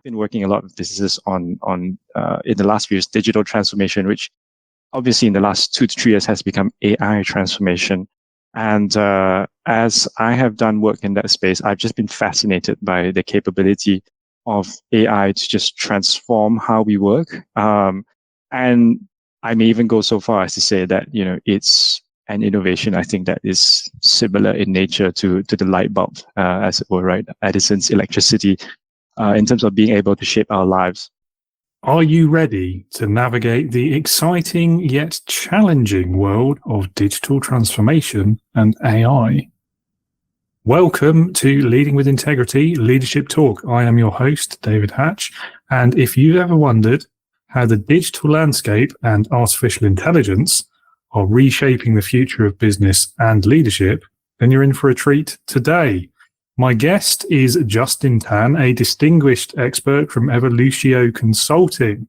been working a lot with businesses on in the last few years, digital transformation, which obviously in the last 2 to 3 years has become AI transformation. And as I have done work in that space, I've just been fascinated by the capability of AI to just transform how we work. And I may even go so far as to say that, it's an innovation, I think, that is similar in nature to the light bulb, as it were, right? Edison's electricity, in terms of being able to shape our lives. Are you ready to navigate the exciting yet challenging world of digital transformation and AI? Welcome to Leading with Integrity Leadership Talk. I am your host, David Hatch. And if you've ever wondered how the digital landscape and artificial intelligence are reshaping the future of business and leadership, then you're in for a treat today. My guest is Justin Tan, a distinguished expert from Evolutio Consulting.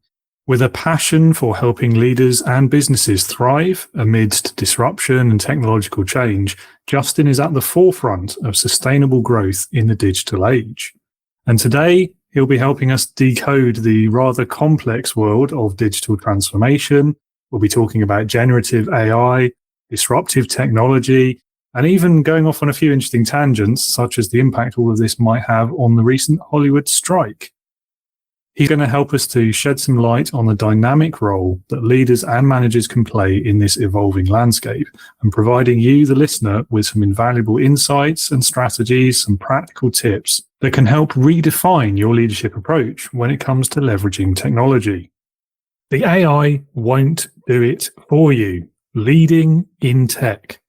With a passion for helping leaders and businesses thrive amidst disruption and technological change, Justin is at the forefront of sustainable growth in the digital age. And today, he'll be helping us decode the rather complex world of digital transformation. We'll be talking about generative AI, disruptive technology, and even going off on a few interesting tangents, such as the impact all of this might have on the recent Hollywood strike. He's going to help us to shed some light on the dynamic role that leaders and managers can play in this evolving landscape, and providing you, the listener, with some invaluable insights and strategies, some practical tips that can help redefine your leadership approach when it comes to leveraging technology. The AI won't do it for you. Leading in tech.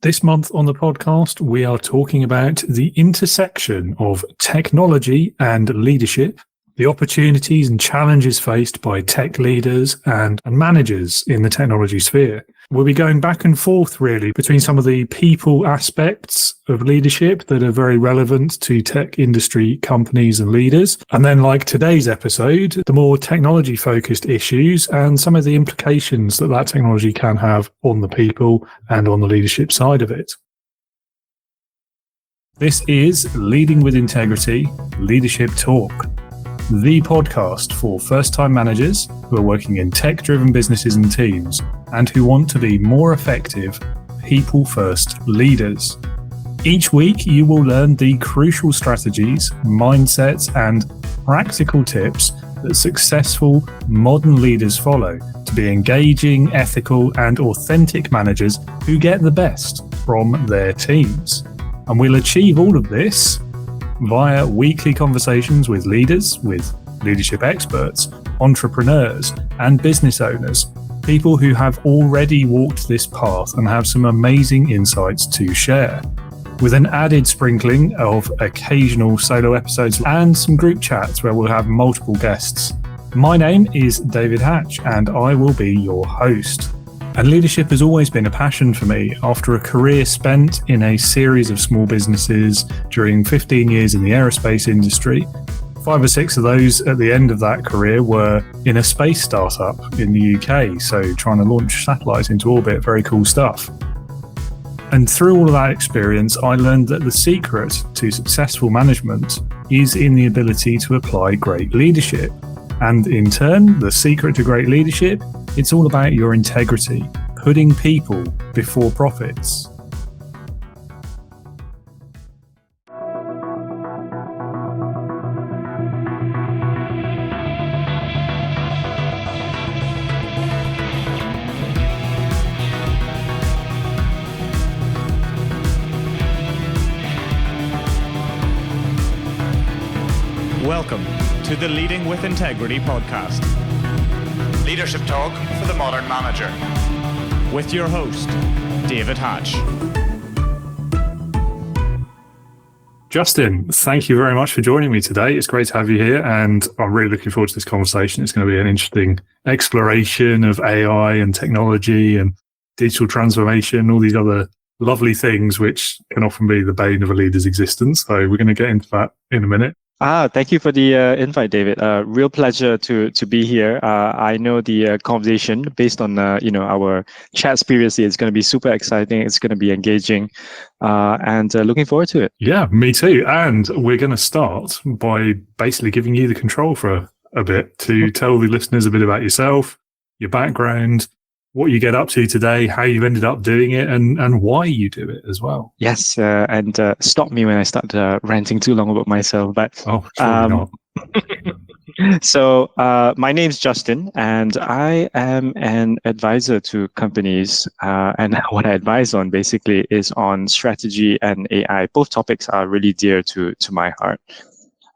This month on the podcast, we are talking about the intersection of technology and leadership, the opportunities and challenges faced by tech leaders and managers in the technology sphere. We'll be going back and forth, really, between some of the people aspects of leadership that are very relevant to tech industry companies and leaders. And then, like today's episode, the more technology-focused issues and some of the implications that that technology can have on the people and on the leadership side of it. This is Leading with Integrity Leadership Talk, the podcast for first-time managers who are working in tech-driven businesses and teams and who want to be more effective, people-first leaders. Each week, you will learn the crucial strategies, mindsets, and practical tips that successful modern leaders follow to be engaging, ethical, and authentic managers who get the best from their teams. And we'll achieve all of this via weekly conversations with leaders, with leadership experts, entrepreneurs, and business owners, people who have already walked this path and have some amazing insights to share, with an added sprinkling of occasional solo episodes and some group chats where we'll have multiple guests. My name is David Hatch, and I will be your host. And leadership has always been a passion for me. After a career spent in a series of small businesses during 15 years in the aerospace industry, 5 or 6 of those at the end of that career were in a space startup in the UK. So trying to launch satellites into orbit, very cool stuff. And through all of that experience, I learned that the secret to successful management is in the ability to apply great leadership. And in turn, the secret to great leadership, it's all about your integrity, putting people before profits. Welcome to the Leading with Integrity podcast. Leadership talk for the modern manager. With your host, David Hatch. Justin, thank you very much for joining me today. It's great to have you here, and I'm really looking forward to this conversation. It's going to be an interesting exploration of AI and technology and digital transformation, all these other lovely things which can often be the bane of a leader's existence. So we're going to get into that in a minute. Thank you for the invite, David. Real pleasure to be here. I know the conversation based on our chats previously is going to be super exciting. It's going to be engaging, and looking forward to it. Yeah, me too. And we're going to start by basically giving you the control for a bit to tell the listeners a bit about yourself, your background, what you get up to today, how you ended up doing it, and why you do it as well. Yes, and stop me when I start ranting too long about myself. But surely not. So my name's Justin, and I am an advisor to companies. And what I advise on basically is on strategy and AI. Both topics are really dear to my heart.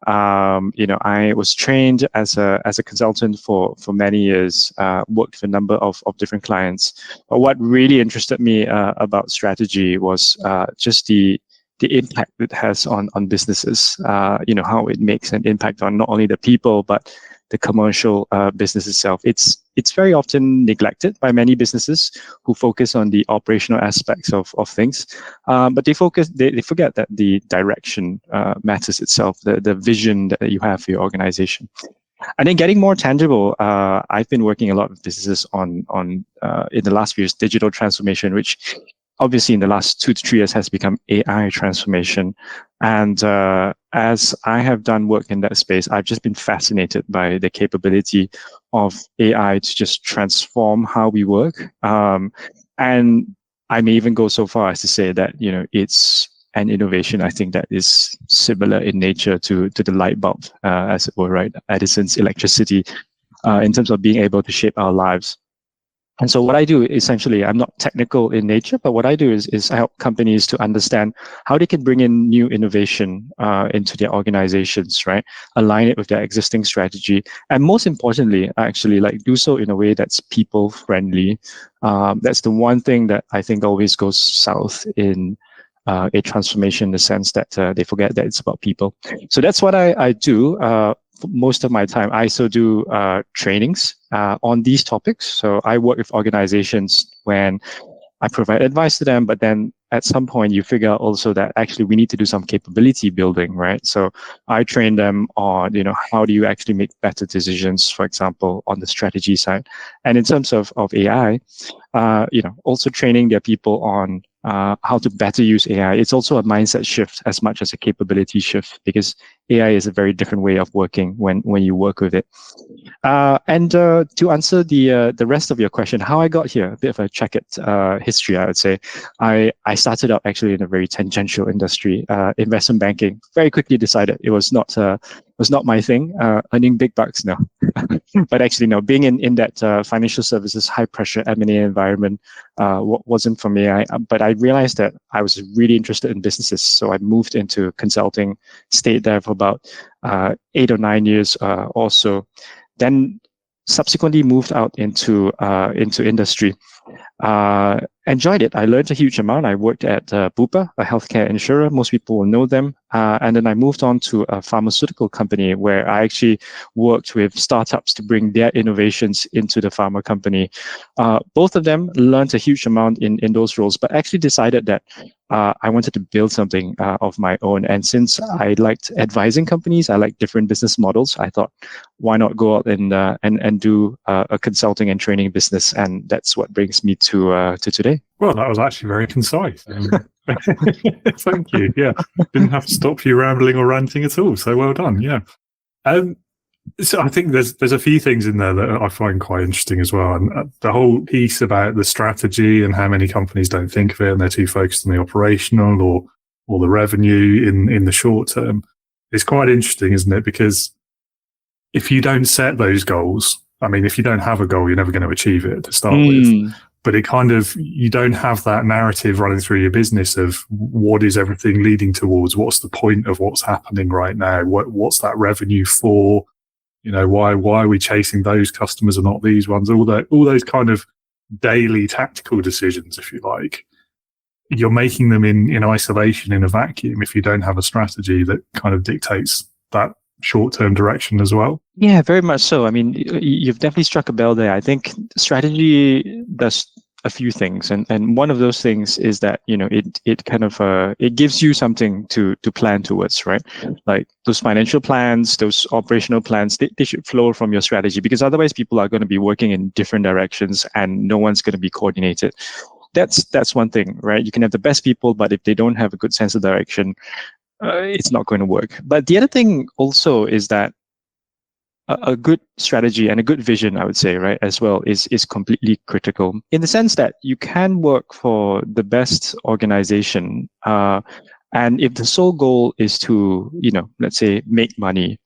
I was trained as a consultant for many years, worked with a number of different clients. But what really interested me about strategy was just the impact it has on businesses. How it makes an impact on not only the people but the commercial business itself. It's very often neglected by many businesses who focus on the operational aspects of things, but they forget that the direction matters itself, the vision that you have for your organization. And then getting more tangible, I've been working a lot with businesses on in the last few years, digital transformation, which obviously in the last 2 to 3 years has become AI transformation. And as I have done work in that space, I've just been fascinated by the capability of AI to just transform how we work. And I may even go so far as to say that, it's an innovation, I think, that is similar in nature to the light bulb, as it were, right? Edison's electricity, in terms of being able to shape our lives. And so what I do, essentially, I'm not technical in nature, but what I do is I help companies to understand how they can bring in new innovation into their organizations, right? Align it with their existing strategy. And most importantly, actually, do so in a way that's people friendly. That's the one thing that I think always goes south in a transformation, in the sense that they forget that it's about people. So that's what I do. Most of my time, I also do trainings on these topics. So I work with organizations when I provide advice to them, but then at some point you figure out also that actually we need to do some capability building, right? So I train them on, how do you actually make better decisions, for example, on the strategy side. And in terms of AI, also training their people on how to better use AI. It's also a mindset shift as much as a capability shift, because AI is a very different way of working when you work with it. And to answer the rest of your question, how I got here, a bit of a checkered history, I would say. I started out actually in a very tangential industry, investment banking. Very quickly decided it was not my thing. Earning big bucks, no. But actually, no. Being in that financial services, high pressure M&A environment wasn't for me. But I realized that I was really interested in businesses, so I moved into consulting. Stayed there for about 8 or 9 years or so. Then subsequently moved out into industry. Enjoyed it. I learned a huge amount. I worked at Bupa, a healthcare insurer. Most people will know them. And then I moved on to a pharmaceutical company where I actually worked with startups to bring their innovations into the pharma company. Both of them learned a huge amount in those roles, but actually decided that I wanted to build something of my own. And since I liked advising companies, I liked different business models, I thought, why not go out and do a consulting and training business? And that's what brings me to today. Well, that was actually very concise. Thank you. Yeah, didn't have to stop you rambling or ranting at all. So well done. Yeah. So I think there's a few things in there that I find quite interesting as well, and the whole piece about the strategy and how many companies don't think of it and they're too focused on the operational or the revenue in the short term. It's quite interesting, isn't it? Because if you don't set those goals, I mean, if you don't have a goal, you're never going to achieve it to start with. But you don't have that narrative running through your business of what is everything leading towards? What's the point of what's happening right now? What's that revenue for? Why are we chasing those customers and not these ones? All those kind of daily tactical decisions, if you like. You're making them in isolation, in a vacuum, if you don't have a strategy that kind of dictates that short-term direction as well. Yeah, very much so. I mean, you've definitely struck a bell there. I think strategy does a few things, and one of those things is that it kind of it gives you something to plan towards, right? Like those financial plans, those operational plans, they should flow from your strategy, because otherwise people are going to be working in different directions and no one's going to be coordinated. That's one thing, right? You can have the best people, but if they don't have a good sense of direction, it's not going to work. But the other thing also is that a good strategy and a good vision, I would say, right, as well, is completely critical, in the sense that you can work for the best organization, and if the sole goal is to, let's say, make money,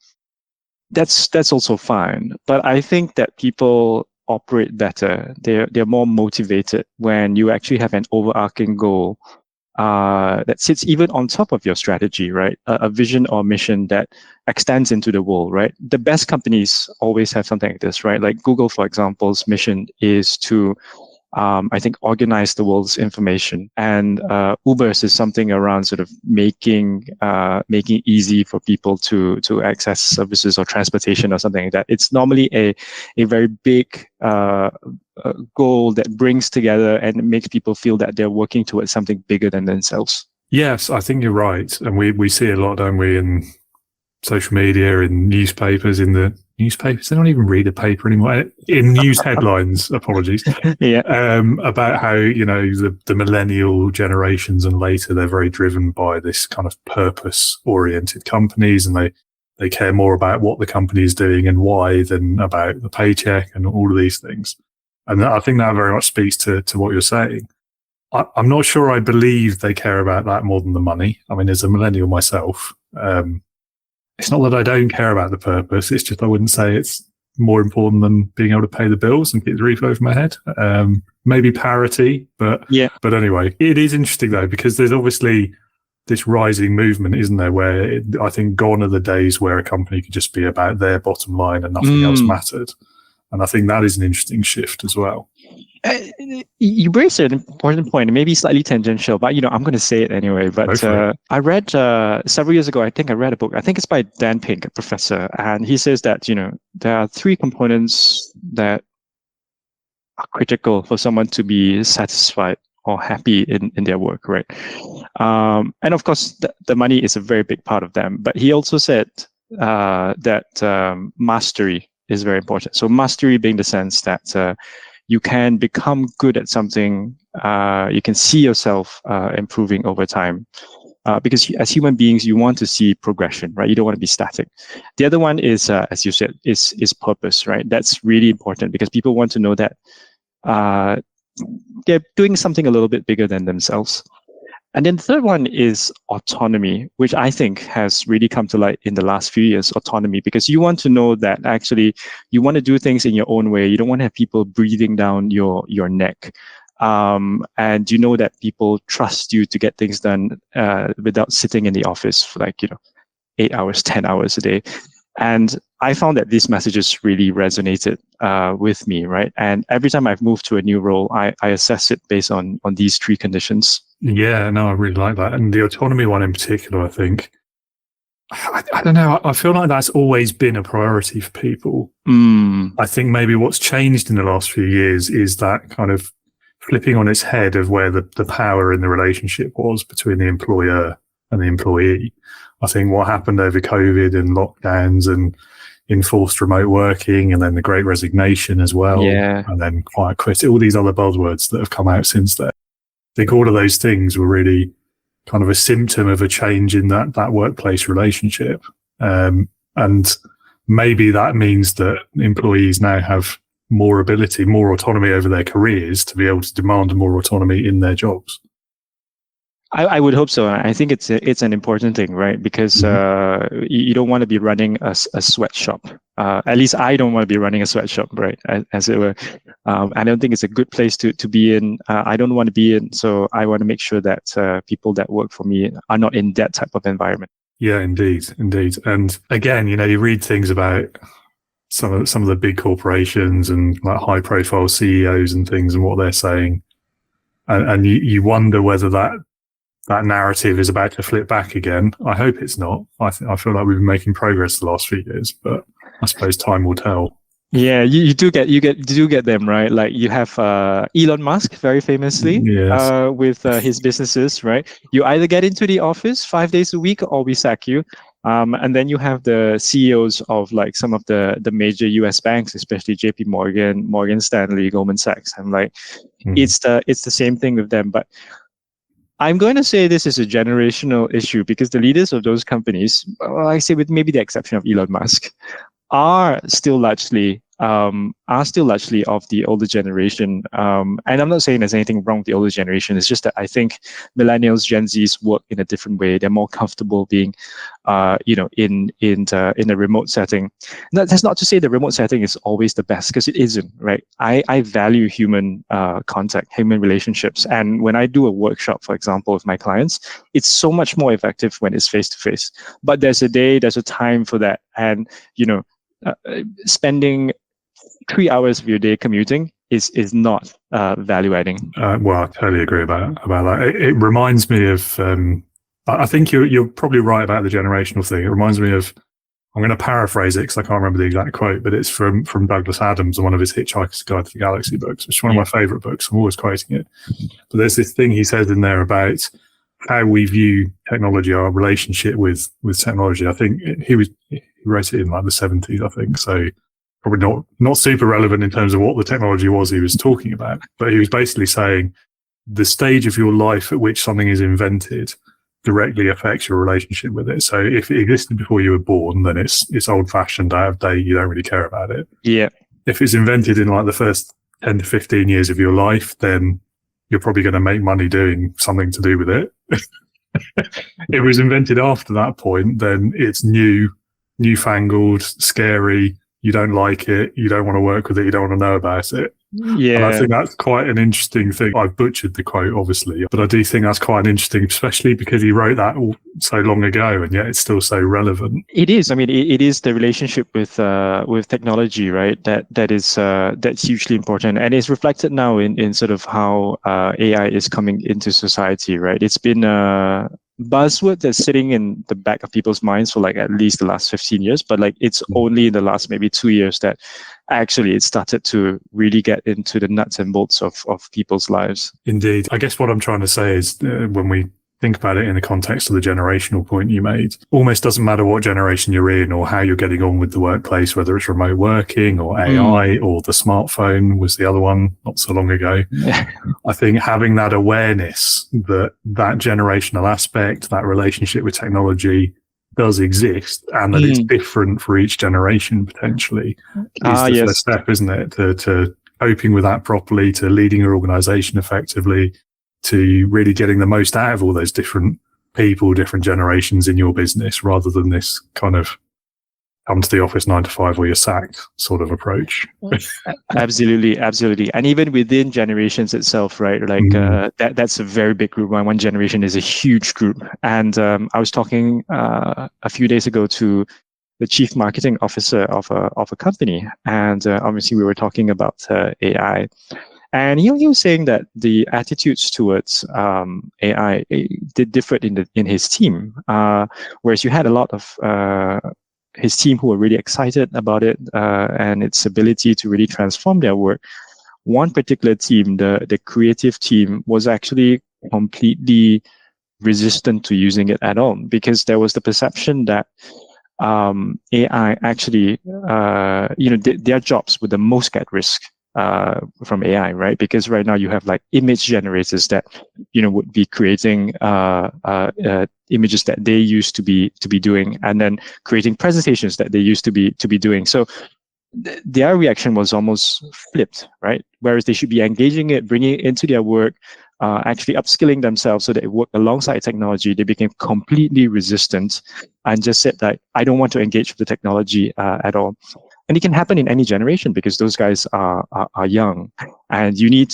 that's also fine. But I think that people operate better. They're more motivated when you actually have an overarching goal that sits even on top of your strategy, right? A vision or mission that extends into the world, right? The best companies always have something like this, right? Like Google, for example's mission is to, I think, organize the world's information, and Uber's is something around sort of making easy for people to access services or transportation or something like that. It's normally a very big goal that brings together and makes people feel that they're working towards something bigger than themselves. Yes, I think you're right. And we see a lot, don't we, in social media, in newspapers, in the newspapers. They don't even read a paper anymore. In news headlines, apologies. Yeah. About how, the millennial generations and later, they're very driven by this kind of purpose-oriented companies, and they care more about what the company is doing and why than about the paycheck and all of these things. And I think that very much speaks to what you're saying. I'm not sure I believe they care about that more than the money. I mean, as a millennial myself, it's not that I don't care about the purpose. It's just I wouldn't say it's more important than being able to pay the bills and keep the roof over my head. Maybe parity, but anyway, it is interesting though, because there's obviously this rising movement, isn't there, where I think gone are the days where a company could just be about their bottom line and nothing else mattered. And I think that is an interesting shift as well. You raised an important point, maybe slightly tangential, but I'm going to say it anyway. But I read several years ago, I think I read a book. I think it's by Dan Pink, a professor, and he says that there are three components that are critical for someone to be satisfied or happy in their work, right? And of course, the money is a very big part of them. But he also said that mastery is very important. So mastery being the sense that you can become good at something, you can see yourself improving over time. Because as human beings, you want to see progression, right? You don't want to be static. The other one is, as you said, is purpose, right? That's really important because people want to know that they're doing something a little bit bigger than themselves. And then the third one is autonomy, which I think has really come to light in the last few years, autonomy, because you want to know that actually you want to do things in your own way. You don't want to have people breathing down your neck. And you know that people trust you to get things done without sitting in the office for 8 hours, 10 hours a day. And I found that these messages really resonated with me, right? And every time I've moved to a new role, I assess it based on these three conditions. Yeah, no, I really like that. And the autonomy one in particular, I think, I don't know, I feel like that's always been a priority for people. I think maybe what's changed in the last few years is that kind of flipping on its head of where the power in the relationship was between the employer and the employee. I think what happened over COVID and lockdowns and enforced remote working and then the Great Resignation as well, and then quiet quit, all these other buzzwords that have come out since then. I think all of those things were really kind of a symptom of a change in that workplace relationship. And maybe that means that employees now have more ability, more autonomy over their careers to be able to demand more autonomy in their jobs. I would hope so. I think it's an important thing, right? Because you don't want to be running a sweatshop. At least I don't want to be running a sweatshop, right? As it were. I don't think it's a good place to be in. I don't want to be in. So I want to make sure that people that work for me are not in that type of environment. Yeah, indeed. And again, you read things about some of the big corporations and like high profile CEOs and things and what they're saying. And you wonder whether that narrative is about to flip back again. I hope it's not. I feel like we've been making progress the last few years, but I suppose time will tell. Yeah, you do get them, right? Like you have Elon Musk very famously Yes. with his businesses, right? You either get into the office 5 days a week or we sack you. And then you have the CEOs of like some of the major US banks, especially JP Morgan, Morgan Stanley, Goldman Sachs. I'm like, it's the same thing with them. But I'm going to say this is a generational issue because the leaders of those companies, well, I say with maybe the exception of Elon Musk, are still largely of the older generation. And I'm not saying there's anything wrong with the older generation. It's just that I think millennials, Gen Zs work in a different way. They're more comfortable being, in a remote setting. That's not to say the remote setting is always the best, because it isn't, right? I value human contact, human relationships. And when I do a workshop, for example, with my clients, it's so much more effective when it's face to face. But there's a time for that. And, spending 3 hours of your day commuting is not value adding. Well, I totally agree about that. It reminds me of. I think you're probably right about the generational thing. It reminds me of. I'm going to paraphrase it because I can't remember the exact quote, but it's from Douglas Adams and one of his Hitchhiker's Guide to the Galaxy books, which is one of my favorite books. I'm always quoting it. But there's this thing he says in there about how we view technology, our relationship with technology. I think he wrote it in like the 70s, I think. So probably not super relevant in terms of what the technology was he was talking about. But he was basically saying the stage of your life at which something is invented directly affects your relationship with it. So if it existed before you were born, then it's old fashioned, out of date, you don't really care about it. Yeah. If it's invented in like the first 10 to 15 years of your life, then you're probably going to make money doing something to do with it. If it was invented after that point, then it's newfangled, scary. You don't like it. You don't want to work with it. You don't want to know about it. Yeah. And I think that's quite an interesting thing. I've butchered the quote, obviously, but I do think that's quite an interesting, especially because he wrote that so long ago, and yet it's still so relevant. It is. I mean, it is the relationship with technology, right? That's hugely important, and it's reflected now in sort of how AI is coming into society, right? It's been a buzzword that's sitting in the back of people's minds for like at least the last 15 years, but like it's only in the last maybe 2 years that actually it started to really get into the nuts and bolts of people's lives. Indeed. I guess what I'm trying to say is when we think about it in the context of the generational point you made, almost doesn't matter what generation you're in or how you're getting on with the workplace, whether it's remote working or AI or the smartphone was the other one not so long ago. I think having that awareness that generational aspect, that relationship with technology does exist and that it's different for each generation potentially is the first step, isn't it? To coping with that properly, to leading your organization effectively, to really getting the most out of all those different people, different generations in your business, rather than this kind of come to the office 9 to 5 or you're sacked sort of approach. Absolutely. And even within generations itself, right? Like that's a very big group. One generation is a huge group. And I was talking a few days ago to the chief marketing officer of a company, and obviously we were talking about AI. And he was saying that the attitudes towards AI did differ in his team, whereas you had a lot of his team who were really excited about it and its ability to really transform their work. One particular team, the creative team, was actually completely resistant to using it at all, because there was the perception that AI actually, their jobs were the most at risk from AI, right? Because right now you have like image generators that would be creating images that they used to be doing, and then creating presentations that they used to be doing. So their reaction was almost flipped, right? Whereas they should be engaging it, bringing it into their work, actually upskilling themselves so that it worked alongside technology. They became completely resistant and just said that I don't want to engage with the technology at all. And it can happen in any generation because those guys are young, and you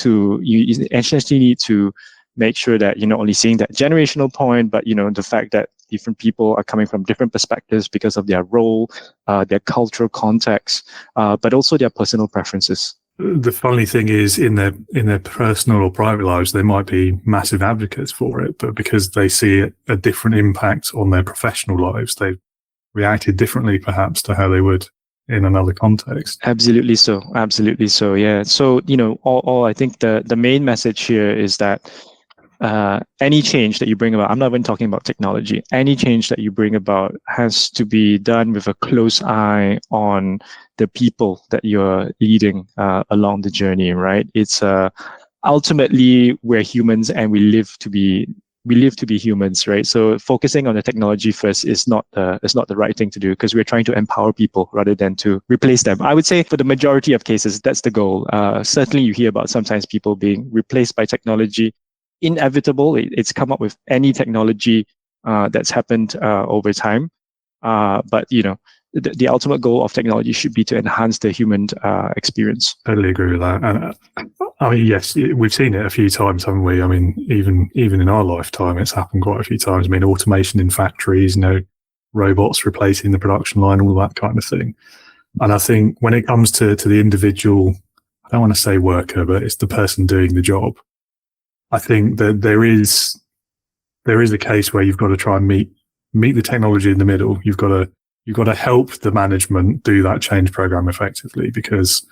essentially need to make sure that you're not only seeing that generational point, but the fact that different people are coming from different perspectives because of their role, their cultural context, but also their personal preferences. The funny thing is, in their personal or private lives, they might be massive advocates for it, but because they see a different impact on their professional lives, they've reacted differently perhaps to how they would in another context. Absolutely so. Absolutely so. Yeah. So, all I think the main message here is that any change that you bring about, I'm not even talking about technology, any change that you bring about has to be done with a close eye on the people that you're leading along the journey, right? It's ultimately we're humans and we live to be humans, right? So focusing on the technology first is not the right thing to do, because we're trying to empower people rather than to replace them. I would say for the majority of cases, that's the goal. Certainly you hear about sometimes people being replaced by technology. Inevitable. It's come up with any technology that's happened over time. But the ultimate goal of technology should be to enhance the human experience. Totally agree with that. And I mean, yes, we've seen it a few times, haven't we? I mean, even in our lifetime, it's happened quite a few times. I mean, automation in factories, robots replacing the production line, all that kind of thing. And I think when it comes to the individual, I don't want to say worker, but it's the person doing the job. I think that there is a case where you've got to try and meet the technology in the middle. You've got to help the management do that change program effectively, because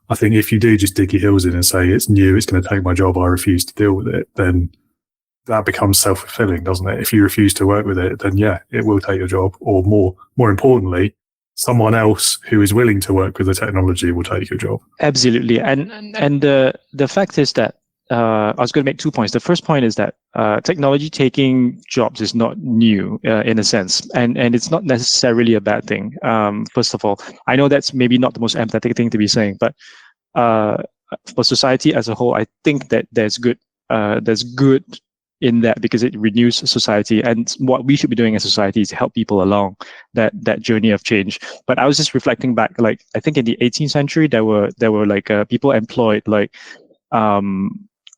I think if you do just dig your heels in and say it's new, it's going to take my job, I refuse to deal with it, then that becomes self-fulfilling, doesn't it? If you refuse to work with it, then yeah, it will take your job, or more importantly, someone else who is willing to work with the technology will take your job. Absolutely. And the fact is that I was going to make 2 points. The first point is that technology taking jobs is not new in a sense, and it's not necessarily a bad thing. First of all, I know that's maybe not the most empathetic thing to be saying, but for society as a whole, I think that there's good in that, because it renews society, and what we should be doing as society is to help people along that journey of change. But I was just reflecting back, like I think in the 18th century there were like people employed like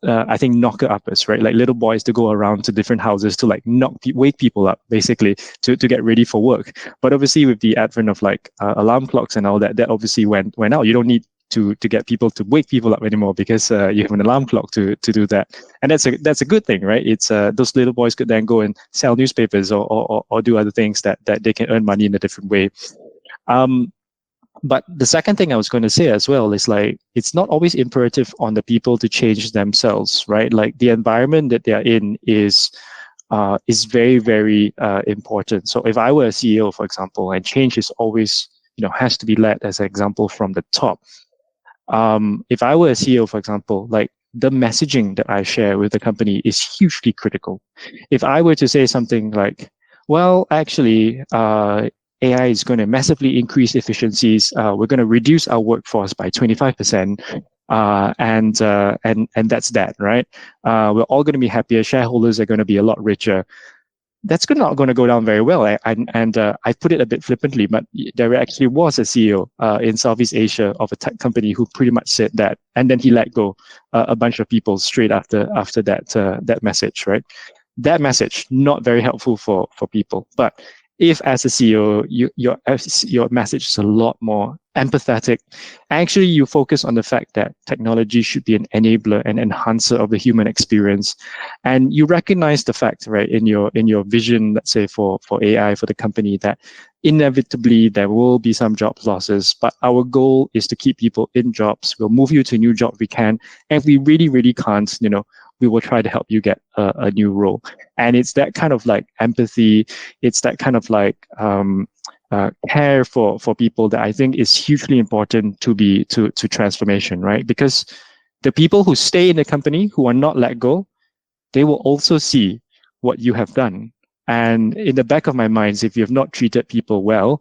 I think knocker-uppers, right? Like little boys to go around to different houses to like wake people up, basically, to get ready for work. But obviously with the advent of like alarm clocks and all that obviously went out. You don't need to get people to wake people up anymore, because you have an alarm clock to do that. And that's a good thing, right? It's those little boys could then go and sell newspapers or do other things that they can earn money in a different way. But the second thing I was going to say as well is like, it's not always imperative on the people to change themselves, right? Like the environment that they're in is very, very important. So if I were a CEO, for example, and change is always, has to be led as an example from the top. If I were a CEO, for example, like the messaging that I share with the company is hugely critical. If I were to say something like, well, actually, AI is going to massively increase efficiencies. We're going to reduce our workforce by 25%, and that's that, right? We're all going to be happier. Shareholders are going to be a lot richer. That's not going to go down very well. I put it a bit flippantly, but there actually was a CEO in Southeast Asia of a tech company who pretty much said that, and then he let go a bunch of people straight after that message, right? That message not very helpful for people, but if as a CEO, your message is a lot more empathetic, actually you focus on the fact that technology should be an enabler and enhancer of the human experience, and you recognize the fact, right, in your vision, let's say for AI for the company, that inevitably there will be some job losses, but our goal is to keep people in jobs. We'll move you to a new job if we can, and if we really, really can't, we will try to help you get a new role. And it's that kind of like empathy, it's that kind of like care for people that I think is hugely important to transformation, right? Because the people who stay in the company, who are not let go, they will also see what you have done. And in the back of my mind, if you have not treated people well,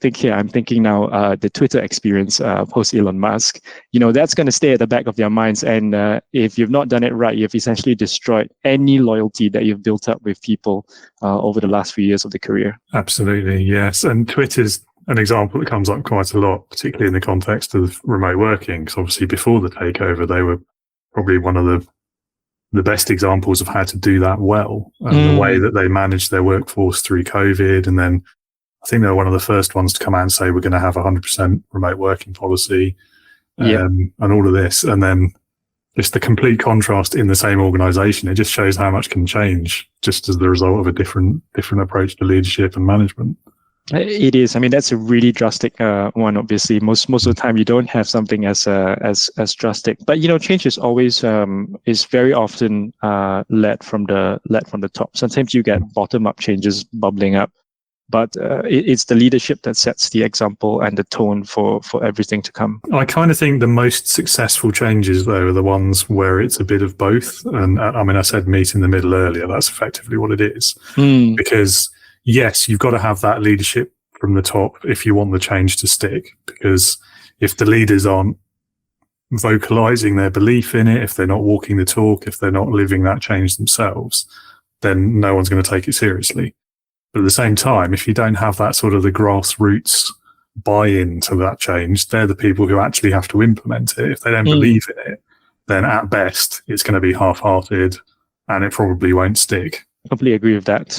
I'm thinking now the Twitter experience post Elon Musk, that's going to stay at the back of their minds. And if you've not done it right, you've essentially destroyed any loyalty that you've built up with people over the last few years of the career. Absolutely, yes. And Twitter's an example that comes up quite a lot, particularly in the context of remote working. Because obviously before the takeover, they were probably one of the best examples of how to do that well, and the way that they managed their workforce through COVID. And then I think they were one of the first ones to come out and say, we're going to have 100% remote working policy, and all of this. And then just the complete contrast in the same organization, it just shows how much can change just as the result of a different approach to leadership and management. It is. I mean, that's a really drastic one. Obviously, most of the time you don't have something as drastic. But change is always is very often led from the top. Sometimes you get bottom up changes bubbling up, but it's the leadership that sets the example and the tone for everything to come. I kind of think the most successful changes, though, are the ones where it's a bit of both. And I mean, I said meet in the middle earlier. That's effectively what it is. Because yes, you've got to have that leadership from the top if you want the change to stick. Because if the leaders aren't vocalizing their belief in it, if they're not walking the talk, if they're not living that change themselves, then no one's going to take it seriously. But at the same time, if you don't have that sort of the grassroots buy-in to that change, they're the people who actually have to implement it. If they don't believe in it, then at best, it's going to be half-hearted and it probably won't stick. Completely agree with that.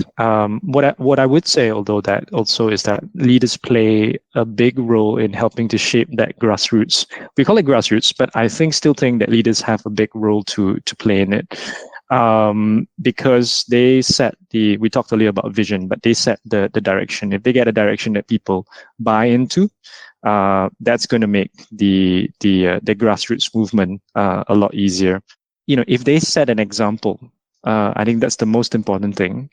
What I would say, although that also is that leaders play a big role in helping to shape that grassroots. We call it grassroots, but I still think that leaders have a big role to play in it. Because they set we talked earlier about vision, but they set the direction. If they get a direction that people buy into, that's going to make the grassroots movement a lot easier. If they set an example, I think that's the most important thing.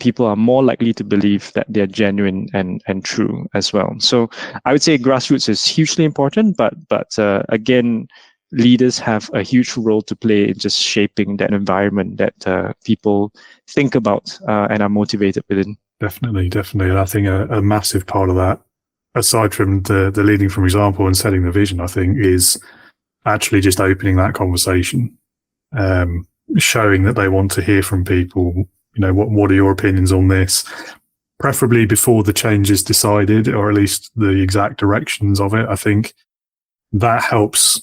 People are more likely to believe that they're genuine and true as well. So I would say grassroots is hugely important, but again, leaders have a huge role to play in just shaping that environment that people think about and are motivated within. Definitely. I think a massive part of that, aside from the leading from example and setting the vision, I think is actually just opening that conversation, showing that they want to hear from people. What are your opinions on this? Preferably before the change is decided, or at least the exact directions of it. I think that helps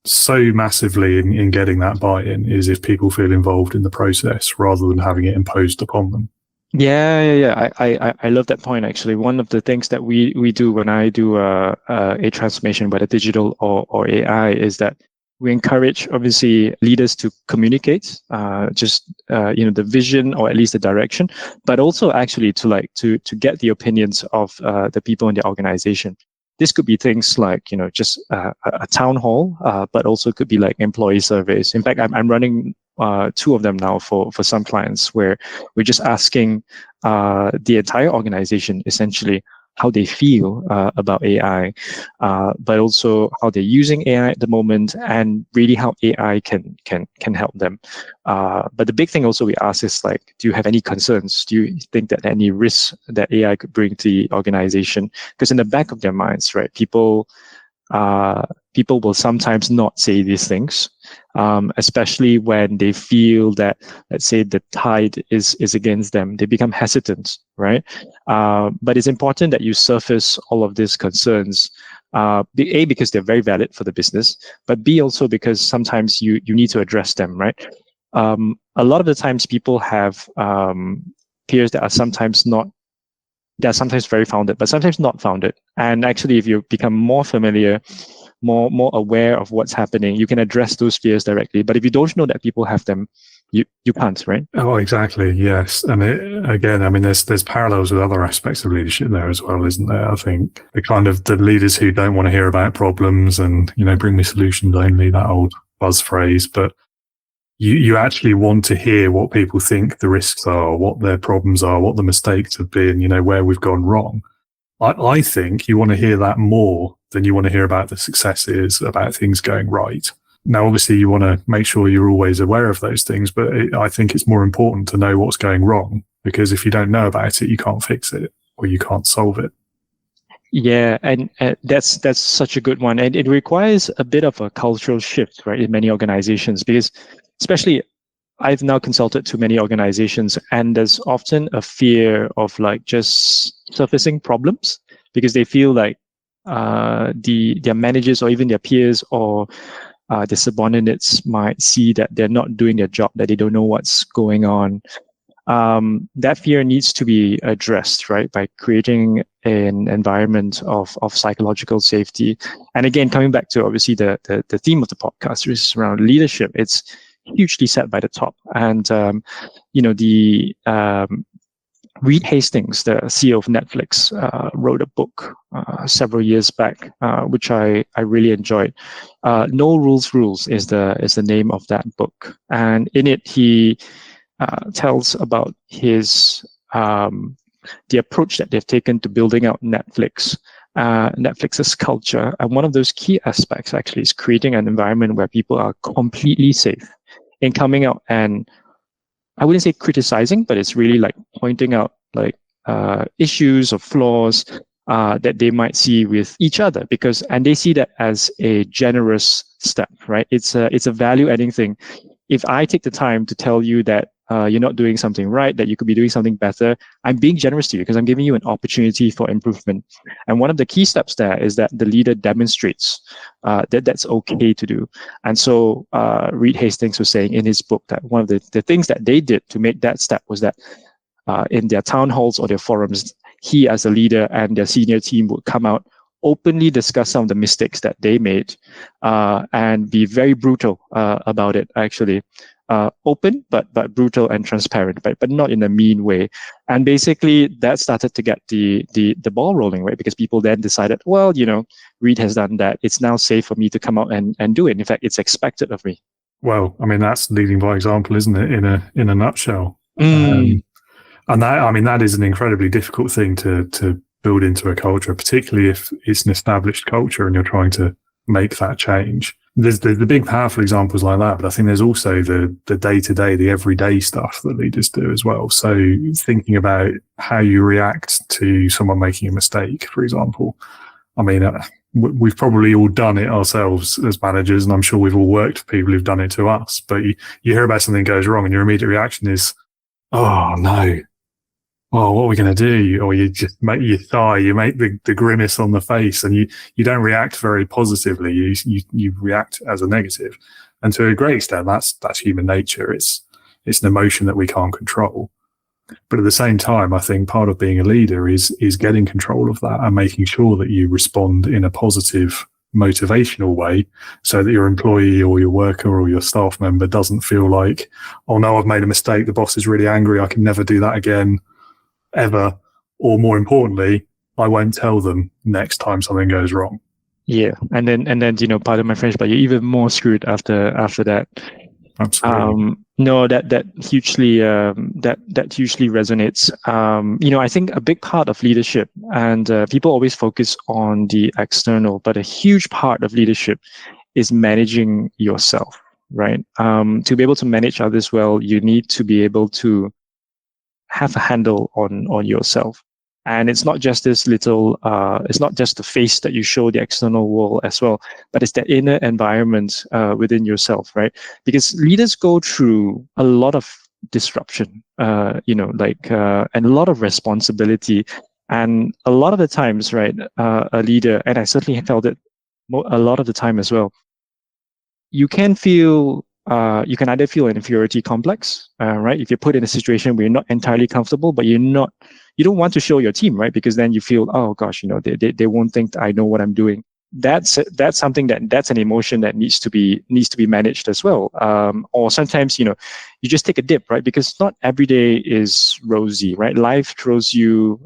so massively in getting that buy-in, is if people feel involved in the process rather than having it imposed upon them. Yeah. I love that point. Actually, one of the things that we do when I do a transformation, whether digital or AI, is that we encourage obviously leaders to communicate the vision, or at least the direction, but also actually to get the opinions of the people in the organization. This could be things like, just a town hall, but also could be like employee surveys. In fact, I'm running 2 of them now for some clients, where we're just asking the entire organization essentially how they feel about AI, but also how they're using AI at the moment, and really how AI can help them. But the big thing also we ask is like, do you have any concerns? Do you think that any risks that AI could bring to the organization? Because in the back of their minds, right, people will sometimes not say these things, especially when they feel that, let's say, the tide is against them. They become hesitant, right? But it's important that you surface all of these concerns, A, because they're very valid for the business, but B, also because sometimes you need to address them, right? A lot of the times people have peers that are sometimes very founded, but sometimes not founded. And actually, if you become more familiar, more aware of what's happening, you can address those fears directly. But if you don't know that people have them, you can't, right? Oh, exactly. Yes. And again, I mean, there's parallels with other aspects of leadership there as well, isn't there? I think the leaders who don't want to hear about problems and, bring me solutions only, that old buzz phrase, but you actually want to hear what people think the risks are, what their problems are, what the mistakes have been, where we've gone wrong. I think you want to hear that more than you want to hear about the successes, about things going right. Now, obviously, you want to make sure you're always aware of those things, but I think it's more important to know what's going wrong, because if you don't know about it, you can't fix it or you can't solve it. Yeah, and that's such a good one. And it requires a bit of a cultural shift, right, in many organizations, because especially I've now consulted to many organizations, and there's often a fear of like just surfacing problems, because they feel like their managers or even their peers or their subordinates might see that they're not doing their job, that they don't know what's going on. That fear needs to be addressed, right, by creating an environment of psychological safety. And again, coming back to obviously the theme of the podcast, which is around leadership, it's hugely set by the top. And Reed Hastings, the CEO of Netflix, wrote a book several years back, which I really enjoyed. No Rules is the name of that book, and in it he tells about his the approach that they've taken to building out Netflix's culture. And one of those key aspects actually is creating an environment where people are completely safe in coming out and, I wouldn't say criticizing, but it's really like pointing out like issues or flaws that they might see with each other, and they see that as a generous step, right? It's a value adding thing. If I take the time to tell you that you're not doing something right, that you could be doing something better, I'm being generous to you because I'm giving you an opportunity for improvement. And one of the key steps there is that the leader demonstrates that that's okay to do. And so Reed Hastings was saying in his book that one of the things that they did to make that step was that in their town halls or their forums, he as a leader and their senior team would come out, openly discuss some of the mistakes that they made, and be very brutal about it, actually. Open, but brutal and transparent, but not in a mean way. And basically that started to get the ball rolling, right? Because people then decided, well, Reed has done that. It's now safe for me to come out and do it. In fact, it's expected of me. Well, I mean, that's leading by example, isn't it? In a nutshell. And that is an incredibly difficult thing to build into a culture, particularly if it's an established culture and you're trying to make that change. There's the big powerful examples like that, but I think there's also the day-to-day, the everyday stuff that leaders do as well. So thinking about how you react to someone making a mistake, for example. I mean, we've probably all done it ourselves as managers, and I'm sure we've all worked for people who've done it to us. But you hear about something goes wrong and your immediate reaction is, oh no, oh, what are we going to do? Or you just make you sigh, you make the grimace on the face, and you don't react very positively. You react as a negative. And to a great extent, that's human nature. It's an emotion that we can't control. But at the same time, I think part of being a leader is getting control of that and making sure that you respond in a positive, motivational way so that your employee or your worker or your staff member doesn't feel like, oh no, I've made a mistake. The boss is really angry. I can never do that again. Ever, or more importantly, I won't tell them next time something goes wrong. Yeah, and then pardon my French, but you're even more screwed after that. Absolutely. No, that hugely resonates. I think a big part of leadership, and people always focus on the external, but a huge part of leadership is managing yourself, right? To be able to manage others well, you need to be able to have a handle on yourself. And it's not just this little, it's not just the face that you show the external world as well, but it's the inner environment within yourself, right? Because leaders go through a lot of disruption, and a lot of responsibility. And a lot of the times, right, a leader, and I certainly felt it a lot of the time as well, you can either feel an inferiority complex, right? If you're put in a situation where you're not entirely comfortable, but you don't want to show your team, right? Because then you feel, oh gosh, they won't think I know what I'm doing. That's something that's an emotion that needs to be managed as well. Or sometimes, you just take a dip, right? Because not every day is rosy, right? Life throws you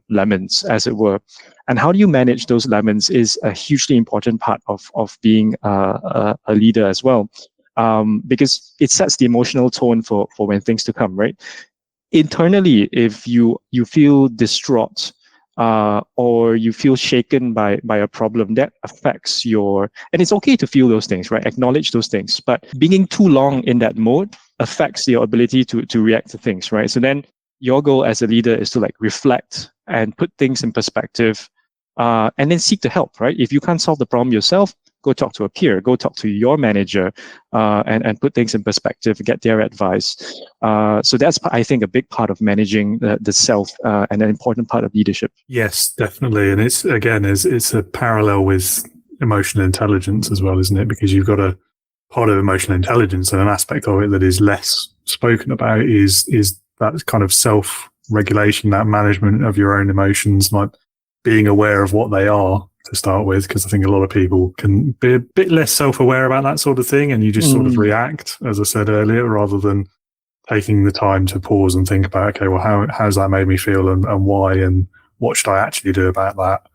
lemons, as it were. And how do you manage those lemons is a hugely important part of being a leader as well. Because it sets the emotional tone for when things to come, right? Internally, if you feel distraught or you feel shaken by a problem, that affects and it's okay to feel those things, right? Acknowledge those things. But being too long in that mode affects your ability to react to things, right? So then your goal as a leader is to reflect and put things in perspective, and then seek the help, right? If you can't solve the problem yourself, go talk to a peer, go talk to your manager, and put things in perspective, get their advice. So that's, I think, a big part of managing the self, and an important part of leadership. Yes, definitely. And it's a parallel with emotional intelligence as well, isn't it? Because you've got a part of emotional intelligence, and an aspect of it that is less spoken about is that kind of self-regulation, that management of your own emotions, like being aware of what they are to start with, because I think a lot of people can be a bit less self-aware about that sort of thing, and you just sort of react, as I said earlier, rather than taking the time to pause and think about, okay, well, how's that made me feel and why, and what should I actually do about that?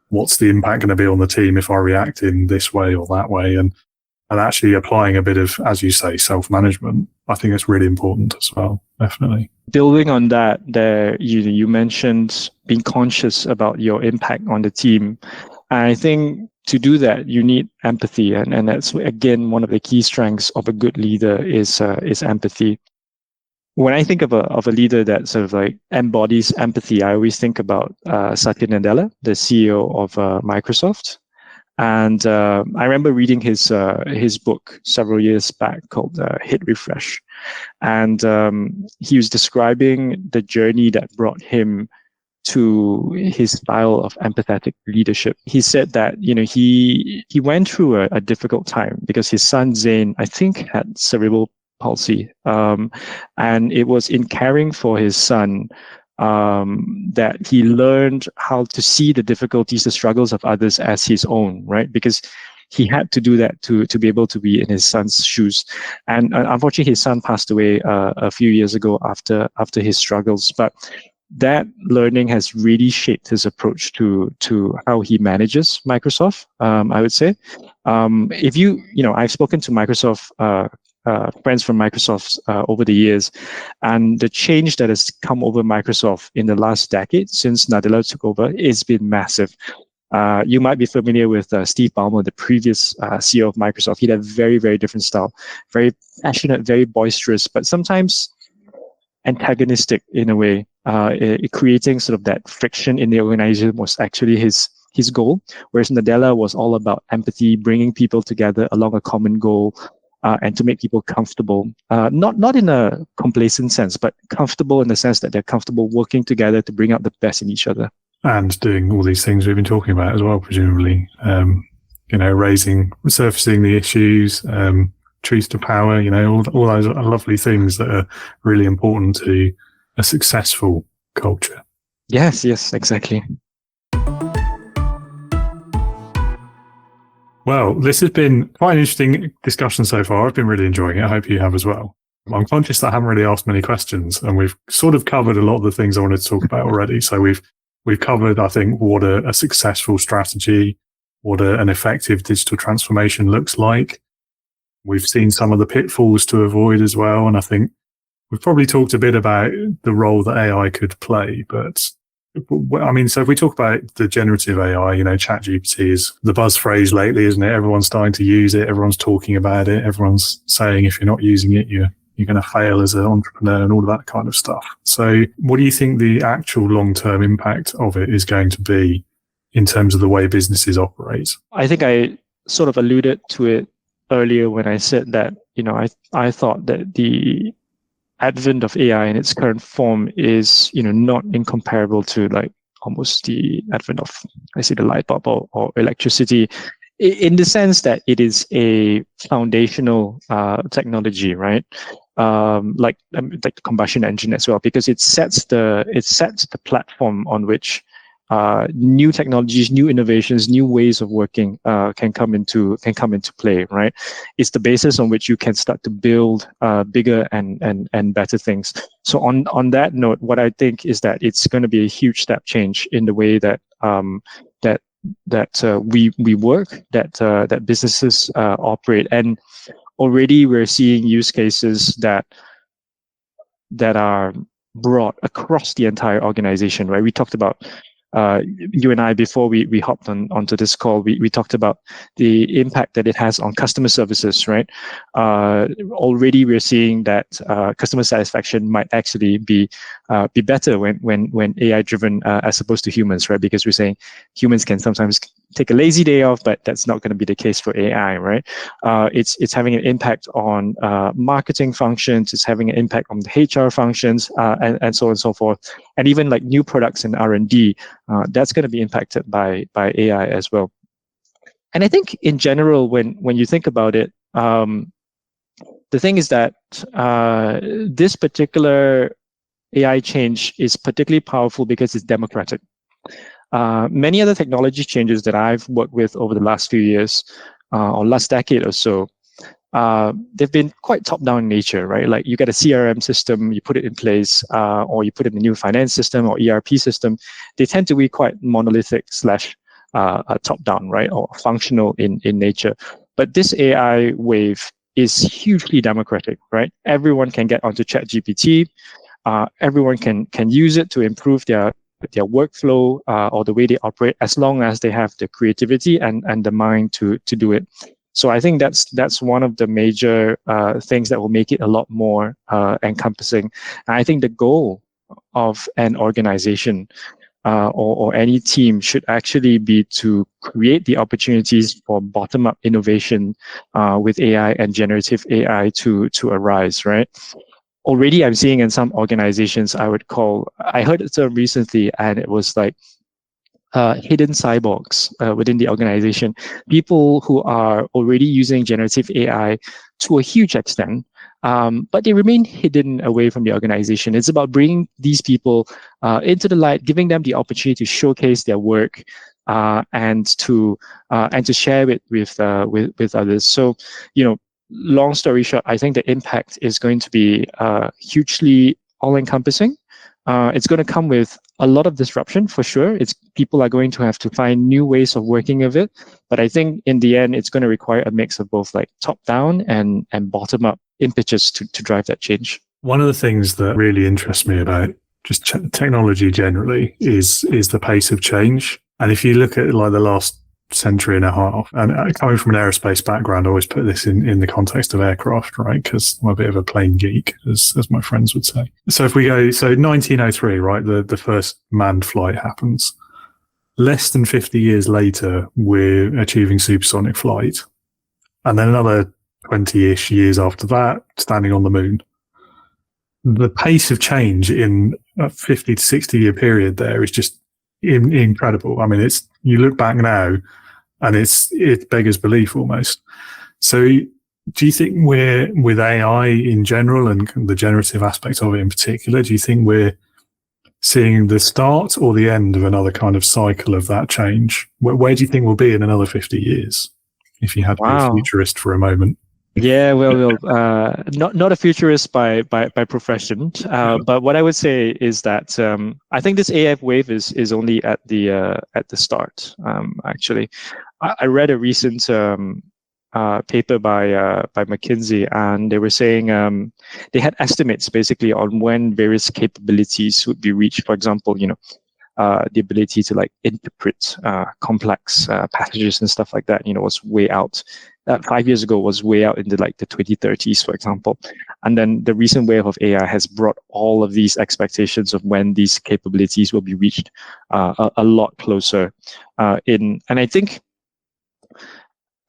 What's the impact going to be on the team if I react in this way or that way? And actually applying a bit of, as you say, self-management, I think it's really important as well, definitely. Building on that, you mentioned being conscious about your impact on the team. And I think to do that, you need empathy. And that's, again, one of the key strengths of a good leader is empathy. When I think of a leader that sort of like embodies empathy, I always think about Satya Nadella, the CEO of Microsoft. And I remember reading his book several years back called Hit Refresh. And he was describing the journey that brought him to his style of empathetic leadership. He said that, he went through a difficult time because his son Zain, I think, had cerebral palsy. And it was in caring for his son that he learned how to see the difficulties, the struggles of others as his own, right? Because he had to do that to be able to be in his son's shoes. And unfortunately, his son passed away a few years ago after his struggles. But that learning has really shaped his approach to how he manages Microsoft, I would say. I've spoken to Microsoft friends from Microsoft over the years, and the change that has come over Microsoft in the last decade since Nadella took over has been massive. You might be familiar with Steve Ballmer, the previous CEO of Microsoft. He had a very, very different style, very passionate, very boisterous, but sometimes antagonistic in a way. Creating sort of that friction in the organization was actually his goal, whereas Nadella was all about empathy, bringing people together along a common goal, and to make people comfortable, not in a complacent sense, but comfortable in the sense that they're comfortable working together to bring out the best in each other. And doing all these things we've been talking about as well, presumably, surfacing the issues, truth to power, all those lovely things that are really important to a successful culture. Yes, exactly. Well, this has been quite an interesting discussion so far. I've been really enjoying it. I hope you have as well. I'm conscious that I haven't really asked many questions, and we've sort of covered a lot of the things I wanted to talk about already. So we've covered, I think, what a successful strategy, what an effective digital transformation looks like. We've seen some of the pitfalls to avoid as well. And I think we've probably talked a bit about the role that AI could play. But I mean, so if we talk about the generative AI, ChatGPT is the buzz phrase lately, isn't it? Everyone's starting to use it. Everyone's talking about it. Everyone's saying if you're not using it, you're going to fail as an entrepreneur and all of that kind of stuff. So what do you think the actual long-term impact of it is going to be in terms of the way businesses operate? I think I sort of alluded to it earlier when I said that, I thought that the advent of AI in its current form is, not incomparable to like almost the advent of, I say, the light bulb or electricity, in the sense that it is a foundational technology, right? Like the combustion engine as well, because it sets the platform on which new technologies, new innovations, new ways of working can come into play, right? It's the basis on which you can start to build bigger and better things. So on that note, what I think is that it's going to be a huge step change in the way that we work, that businesses operate, and already we're seeing use cases that are brought across the entire organization, right? We talked about you and I, before we hopped onto this call, we talked about the impact that it has on customer services, right? Already we're seeing that customer satisfaction might actually be better when AI driven as opposed to humans, right? Because we're saying humans can sometimes take a lazy day off, but that's not going to be the case for AI, right? It's having an impact on marketing functions. It's having an impact on the HR functions, and so on and so forth. And even like new products in R&D, that's going to be impacted by AI as well. And I think in general, when you think about it, the thing is that this particular AI change is particularly powerful because it's democratic. Many other technology changes that I've worked with over the last few years or last decade or so, they've been quite top-down in nature, right? Like you get a CRM system, you put it in place, or you put in a new finance system or ERP system. They tend to be quite monolithic / top-down, right, or functional in nature. But this AI wave is hugely democratic, right? Everyone can get onto ChatGPT. Everyone can use it to improve their workflow or the way they operate, as long as they have the creativity and the mind to do it. So I think that's one of the major things that will make it a lot more encompassing. And I think the goal of an organization or any team should actually be to create the opportunities for bottom-up innovation with AI and generative AI to arise, right? Already I'm seeing in some organizations, I heard a term recently, and it was like hidden cyborgs within the organization, people who are already using generative AI to a huge extent, but they remain hidden away from the organization. It's about bringing these people into the light, giving them the opportunity to showcase their work and to share it with others. So, long story short, I think the impact is going to be hugely all-encompassing. It's going to come with a lot of disruption for sure. People are going to have to find new ways of working with it. But I think in the end, it's going to require a mix of both like top-down and bottom-up impetus to drive that change. One of the things that really interests me about just technology generally is the pace of change. And if you look at like the last century and a half, and coming from an aerospace background, I always put this in the context of aircraft, right? Because I'm a bit of a plane geek, as my friends would say. So if we go, 1903, right, the first manned flight happens. Less than 50 years later, we're achieving supersonic flight. And then another 20-ish years after that, standing on the moon. The pace of change in a 50 to 60 year period there is just incredible. I mean, you look back now and it beggars belief almost. So do you think we're, with AI in general and the generative aspect of it in particular, do you think we're seeing the start or the end of another kind of cycle of that change? Where do you think we'll be in another 50 years if you had to be a futurist for a moment? Yeah, well, not a futurist by profession, but what I would say is that I think this AI wave is only at the start. Actually, I read a recent paper by McKinsey, and they were saying they had estimates basically on when various capabilities would be reached. For example, the ability to like interpret complex passages and stuff like that, was way out. 5 years ago was way out into like the 2030s, for example. And then the recent wave of AI has brought all of these expectations of when these capabilities will be reached a lot closer in. And I think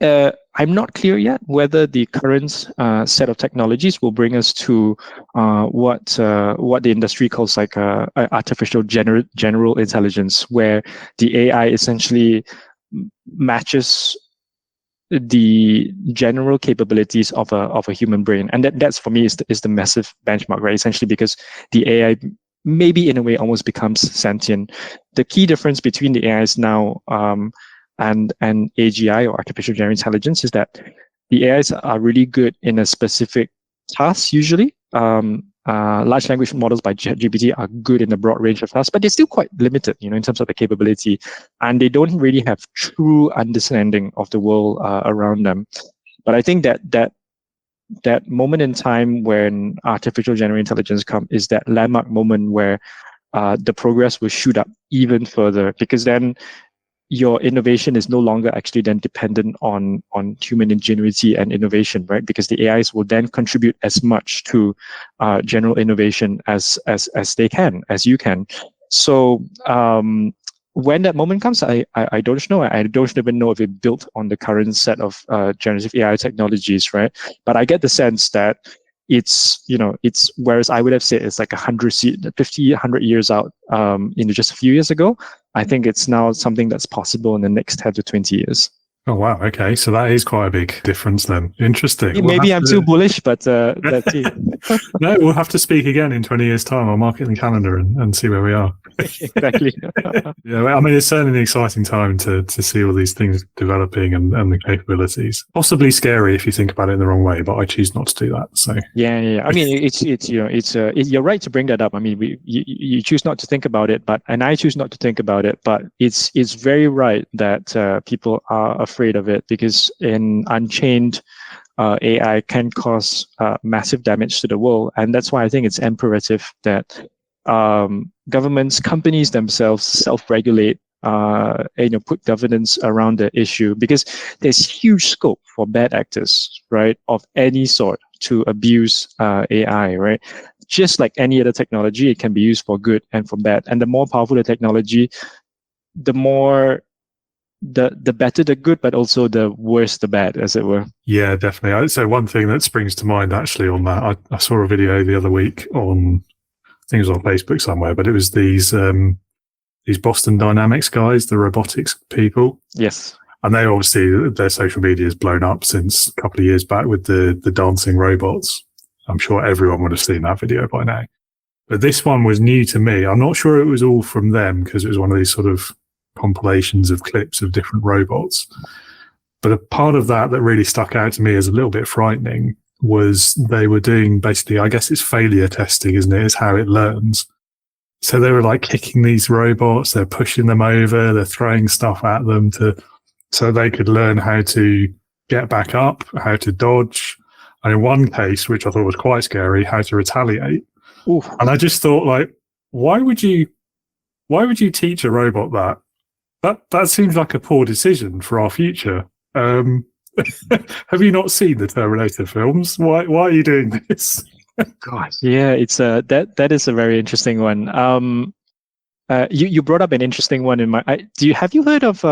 I'm not clear yet whether the current set of technologies will bring us to what the industry calls like artificial general intelligence, where the AI essentially matches the general capabilities of a human brain. And that's for me is the massive benchmark, right? Essentially because the AI maybe in a way almost becomes sentient. The key difference between the AIs now and AGI or artificial general intelligence is that the AIs are really good in a specific task usually. Large language models by ChatGPT are good in a broad range of tasks, but they're still quite limited, in terms of the capability, and they don't really have true understanding of the world around them. But I think that moment in time when artificial general intelligence comes is that landmark moment where the progress will shoot up even further, because then your innovation is no longer actually then dependent on human ingenuity and innovation, right? Because the AIs will then contribute as much to general innovation as they can, as you can. So when that moment comes, I don't know. I don't even know if it built on the current set of generative AI technologies, right? But I get the sense that it's whereas I would have said it's like 50, 100 years out, just a few years ago, I think it's now something that's possible in the next 10 to 20 years. Oh, wow. Okay. So that is quite a big difference then. Interesting. Maybe I'm too bullish, but that's it. No, we'll have to speak again in 20 years' time. I'll mark it in the calendar and see where we are. Exactly. Yeah, I mean, it's certainly an exciting time to see all these things developing and the capabilities. Possibly scary if you think about it in the wrong way, but I choose not to do that. So yeah. I mean, it's you're right to bring that up. I mean, you choose not to think about it, and I choose not to think about it. But it's very right that people are afraid of it, because in Unchained, AI can cause massive damage to the world, and that's why I think it's imperative that governments, companies themselves self-regulate, put governance around the issue, because there's huge scope for bad actors, right, of any sort to abuse AI, right? Just like any other technology, it can be used for good and for bad. And the more powerful the technology, the more the better the good, but also the worse the bad, as it were. Yeah, definitely. So one thing that springs to mind actually on that, I saw a video the other week on, I think it was on Facebook somewhere, but it was these Boston Dynamics guys, the robotics people. Yes. And they obviously, their social media has blown up since a couple of years back with the dancing robots. I'm sure everyone would have seen that video by now. But this one was new to me. I'm not sure it was all from them, because it was one of these sort of compilations of clips of different robots. But a part of that really stuck out to me as a little bit frightening was they were doing basically, I guess it's failure testing, isn't it? It's how it learns. So they were like kicking these robots, they're pushing them over, they're throwing stuff at them so they could learn how to get back up, how to dodge. And in one case, which I thought was quite scary, how to retaliate. Oof. And I just thought, like, why would you teach a robot that? That seems like a poor decision for our future. Have you not seen the Terminator films? Why are you doing this? God, yeah, it's that is a very interesting one. You brought up an interesting one in my. Have you heard of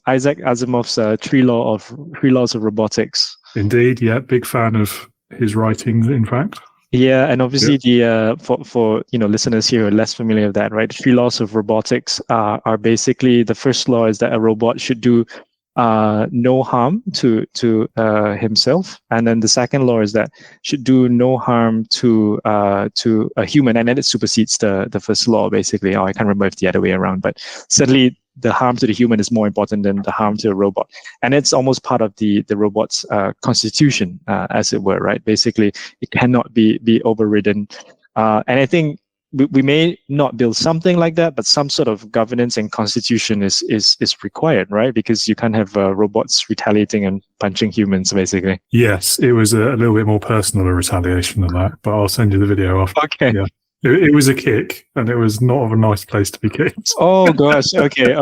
Isaac Asimov's three laws of robotics? Indeed, yeah, big fan of his writings. In fact, yeah, and obviously for listeners here who are less familiar with that, right? The three laws of robotics are basically, the first law is that a robot should do no harm to himself, and then the second law is that should do no harm to a human, and then it supersedes the first law basically. Or I can't remember if the other way around, but certainly the harm to the human is more important than the harm to a robot, and it's almost part of the robot's constitution, as it were, right? Basically, it cannot be overridden, and I think we may not build something like that, but some sort of governance and constitution is required, right? Because you can't have robots retaliating and punching humans, basically. Yes, it was a little bit more personal a retaliation than that, but I'll send you the video off. Okay. Yeah. It was a kick, and it was not of a nice place to be kicked. Oh gosh. Okay.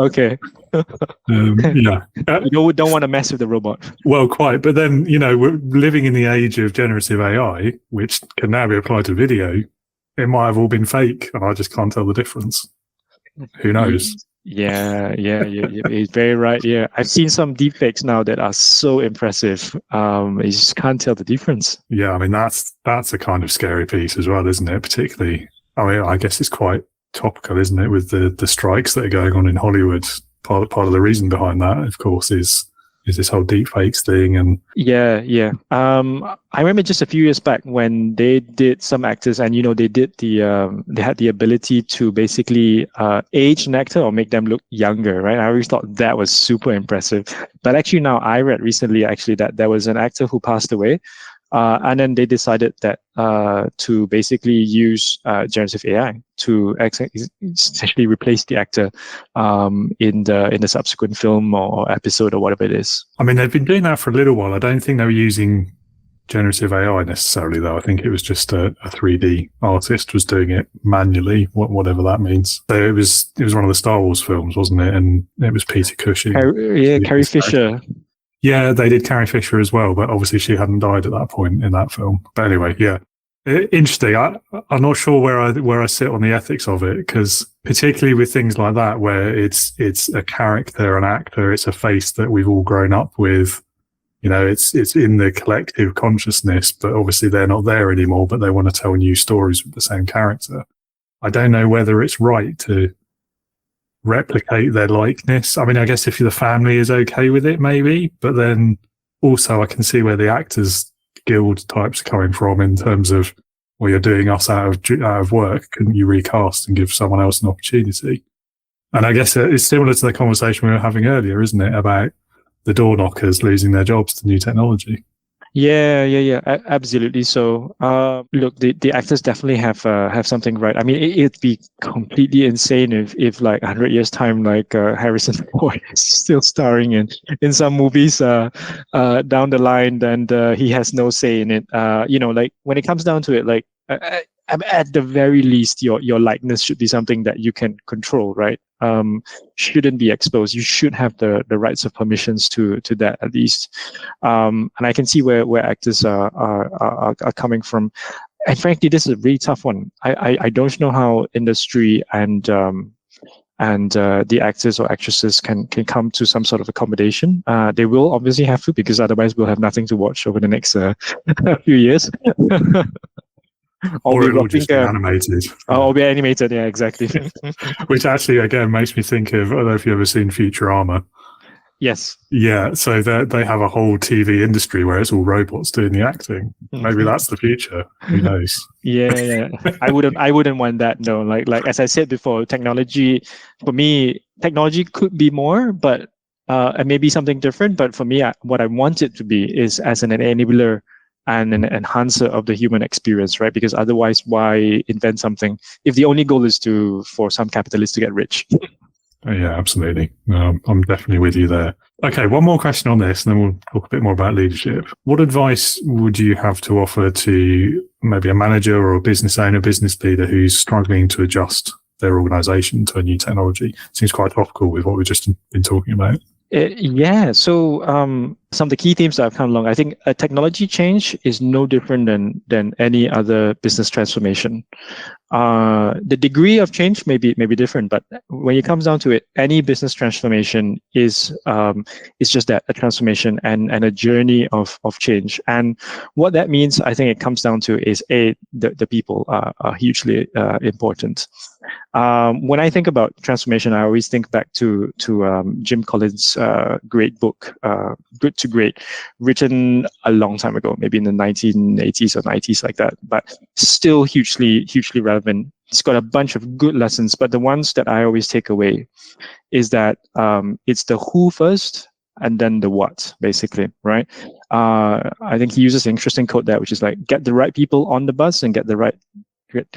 Yeah. You don't want to mess with the robot. Well, quite. But then, we're living in the age of generative AI, which can now be applied to video. It might have all been fake, and I just can't tell the difference. Who knows? Yeah, you're very right. Yeah, I've seen some deepfakes now that are so impressive. You just can't tell the difference. Yeah, I mean that's a kind of scary piece as well, isn't it? Particularly, I mean, I guess it's quite topical, isn't it, with the strikes that are going on in Hollywood? Part of the reason behind that, of course, is this whole deepfakes thing. And yeah. I remember just a few years back when they did, some actors, and they did they had the ability to basically age an actor or make them look younger, right? I always thought that was super impressive. But actually now I read recently that there was an actor who passed away, and then they decided that to basically use generative AI to essentially replace the actor in the subsequent film or episode or whatever it is. I mean, they've been doing that for a little while. I don't think they were using generative AI necessarily, though. I think it was just a 3D artist was doing it manually, whatever that means. So it was one of the Star Wars films, wasn't it? And it was Peter Cushing. Carrie Fisher. Yeah, they did Carrie Fisher as well, but obviously she hadn't died at that point in that film. But anyway, yeah, interesting. I'm not sure where I sit on the ethics of it, because particularly with things like that, where it's a character, an actor, it's a face that we've all grown up with. It's in the collective consciousness, but obviously they're not there anymore. But they want to tell new stories with the same character. I don't know whether it's right to replicate their likeness. I mean, I guess if the family is okay with it, maybe, but then also I can see where the actors guild types are coming from in terms of, well, you're doing us out of work. Couldn't you recast and give someone else an opportunity? And I guess it's similar to the conversation we were having earlier, isn't it, about the door knockers losing their jobs to new technology? Yeah. Absolutely. So, look, the actors definitely have something right. I mean, it'd be completely insane if like 100 years time, like Harrison Ford is still starring in some movies down the line, and he has no say in it. Like when it comes down to it, like at the very least, your likeness should be something that you can control, right? Shouldn't be exposed. You should have the rights of permissions to that at least. And I can see where actors are coming from. And frankly, this is a really tough one. I don't know how industry and the actors or actresses can come to some sort of accommodation. They will obviously have to, because otherwise we'll have nothing to watch over the next few years. Or it will just be animated. Or be animated, yeah, exactly. Which actually, again, makes me think of, I don't know if you've ever seen Futurama. Yes. Yeah, so they have a whole TV industry where it's all robots doing the acting. Maybe that's the future. Who knows? Yeah. I wouldn't want that. No, like as I said before, technology, for me, technology could be more, but and maybe something different. But for me, what I want it to be is as an enabler and an enhancer of the human experience, right? Because otherwise, why invent something if the only goal is for some capitalists to get rich? Yeah, absolutely. I'm definitely with you there. Okay, one more question on this, and then we'll talk a bit more about leadership. What advice would you have to offer to maybe a manager or a business owner, business leader who's struggling to adjust their organization to a new technology? Seems quite topical with what we've just been talking about. Yeah. So some of the key themes that have come along, I think a technology change is no different than any other business transformation. The degree of change may be different, but when it comes down to it, any business transformation is just that, a transformation and a journey of change. And what that means, I think it comes down to is the people are hugely important. When I think about transformation, I always think back to Jim Collins' great book, Good to Great, written a long time ago, maybe in the 1980s or 90s, like that, but still hugely relevant. It's got a bunch of good lessons, but the ones that I always take away is that it's the who first and then the what, basically, right? I think he uses an interesting quote there, which is like, get the right people on the bus and get the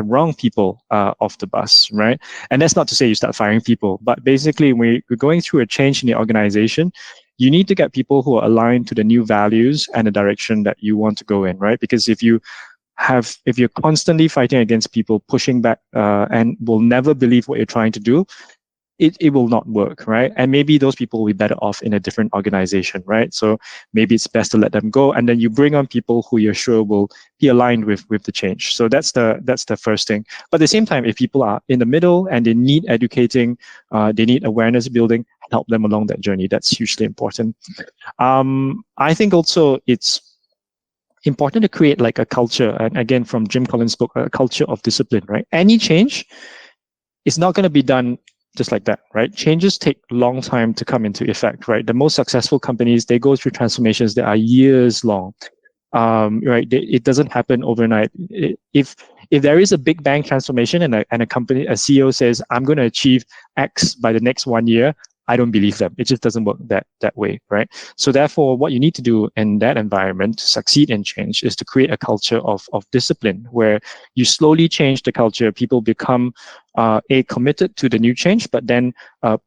wrong people off the bus, right? And that's not to say you start firing people, but basically when we're going through a change in the organization, you need to get people who are aligned to the new values and the direction that you want to go in, right? Because if you're constantly fighting against people, pushing back, and will never believe what you're trying to do, it will not work, right? And maybe those people will be better off in a different organization, right? So maybe it's best to let them go, and then you bring on people who you're sure will be aligned with the change. So that's the first thing. But at the same time, if people are in the middle and they need educating, they need awareness building, help them along that journey. That's hugely important. I think also it's important to create like a culture, and again from Jim Collins' book, a culture of discipline, right? Any change is not going to be done just like that, right? Changes take a long time to come into effect, right? The most successful companies, they go through transformations that are years long, right? It doesn't happen overnight. If there is a big bang transformation and a company, a CEO says, I'm going to achieve X by the next 1 year, I don't believe them. It just doesn't work that way, right? So therefore, what you need to do in that environment to succeed in change is to create a culture of discipline where you slowly change the culture. People become committed to the new change, but then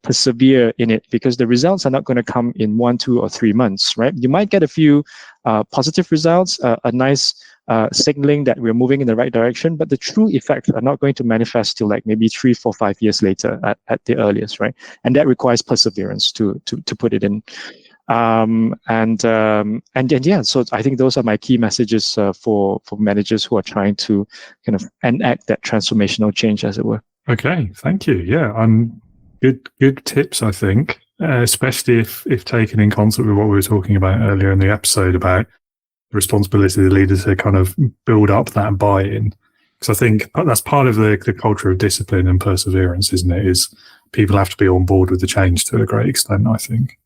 persevere in it, because the results are not going to come in 1, 2, or 3 months, right? You might get a few positive results, a nice signaling that we're moving in the right direction, but the true effects are not going to manifest till like maybe 3, 4, 5 years later at the earliest, right? And that requires perseverance to put it in. And yeah, so I think those are my key messages for managers who are trying to kind of enact that transformational change, as it were. Okay, thank you. Yeah, good tips, I think, especially if taken in concert with what we were talking about earlier in the episode about the responsibility of the leader to kind of build up that buy-in. Because I think that's part of the culture of discipline and perseverance, isn't it? Is people have to be on board with the change to a great extent, I think.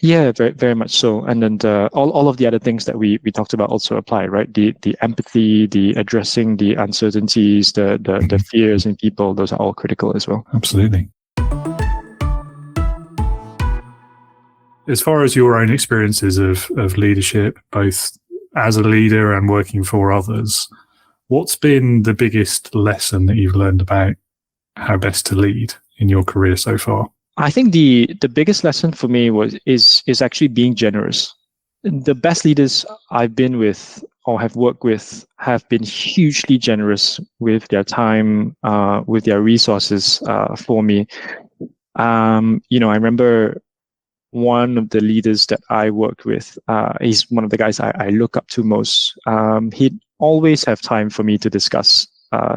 Yeah, very, very much so. And then all of the other things that we talked about also apply, right? The empathy, the addressing the uncertainties, the fears in people, those are all critical as well. Absolutely. As far as your own experiences of leadership, both as a leader and working for others, what's been the biggest lesson that you've learned about how best to lead in your career so far? I think the biggest lesson for me is actually being generous. The best leaders I've been with or have worked with have been hugely generous with their time, with their resources for me. I remember one of the leaders that I worked with, he's one of the guys I look up to most. He'd always have time for me to discuss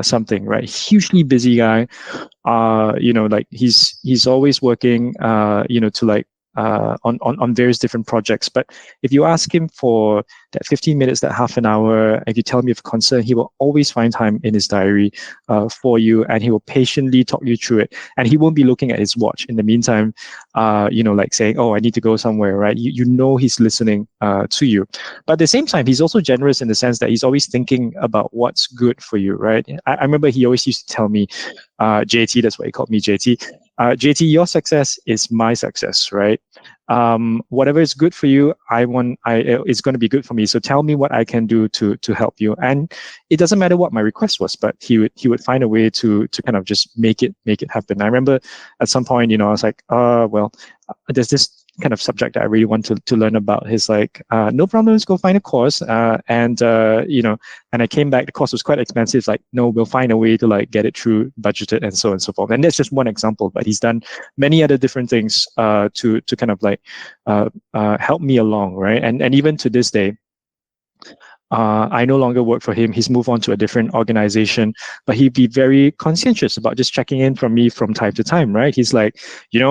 something, right? Hugely busy guy. He's always working, on various different projects. But if you ask him for that 15 minutes, that half an hour, if you tell him of concern, he will always find time in his diary for you, and he will patiently talk you through it. And he won't be looking at his watch in the meantime, saying, "Oh, I need to go somewhere," right? You know he's listening to you. But at the same time, he's also generous in the sense that he's always thinking about what's good for you, right? I remember he always used to tell me, JT, that's why he called me JT. JT, your success is my success, right? Whatever is good for you, it's going to be good for me. So tell me what I can do to help you. And it doesn't matter what my request was, but he would find a way to kind of just make it happen. I remember at some point, I was like, there's this kind of subject that I really want to learn about. He's like, no problem, let's go find a course. And I came back, the course was quite expensive. It's like, no, we'll find a way to like get it through budgeted and so on and so forth. And that's just one example, but he's done many other different things to kind of like help me along, right? And even to this day, I no longer work for him. He's moved on to a different organization, but he'd be very conscientious about just checking in from me from time to time, right? He's like, we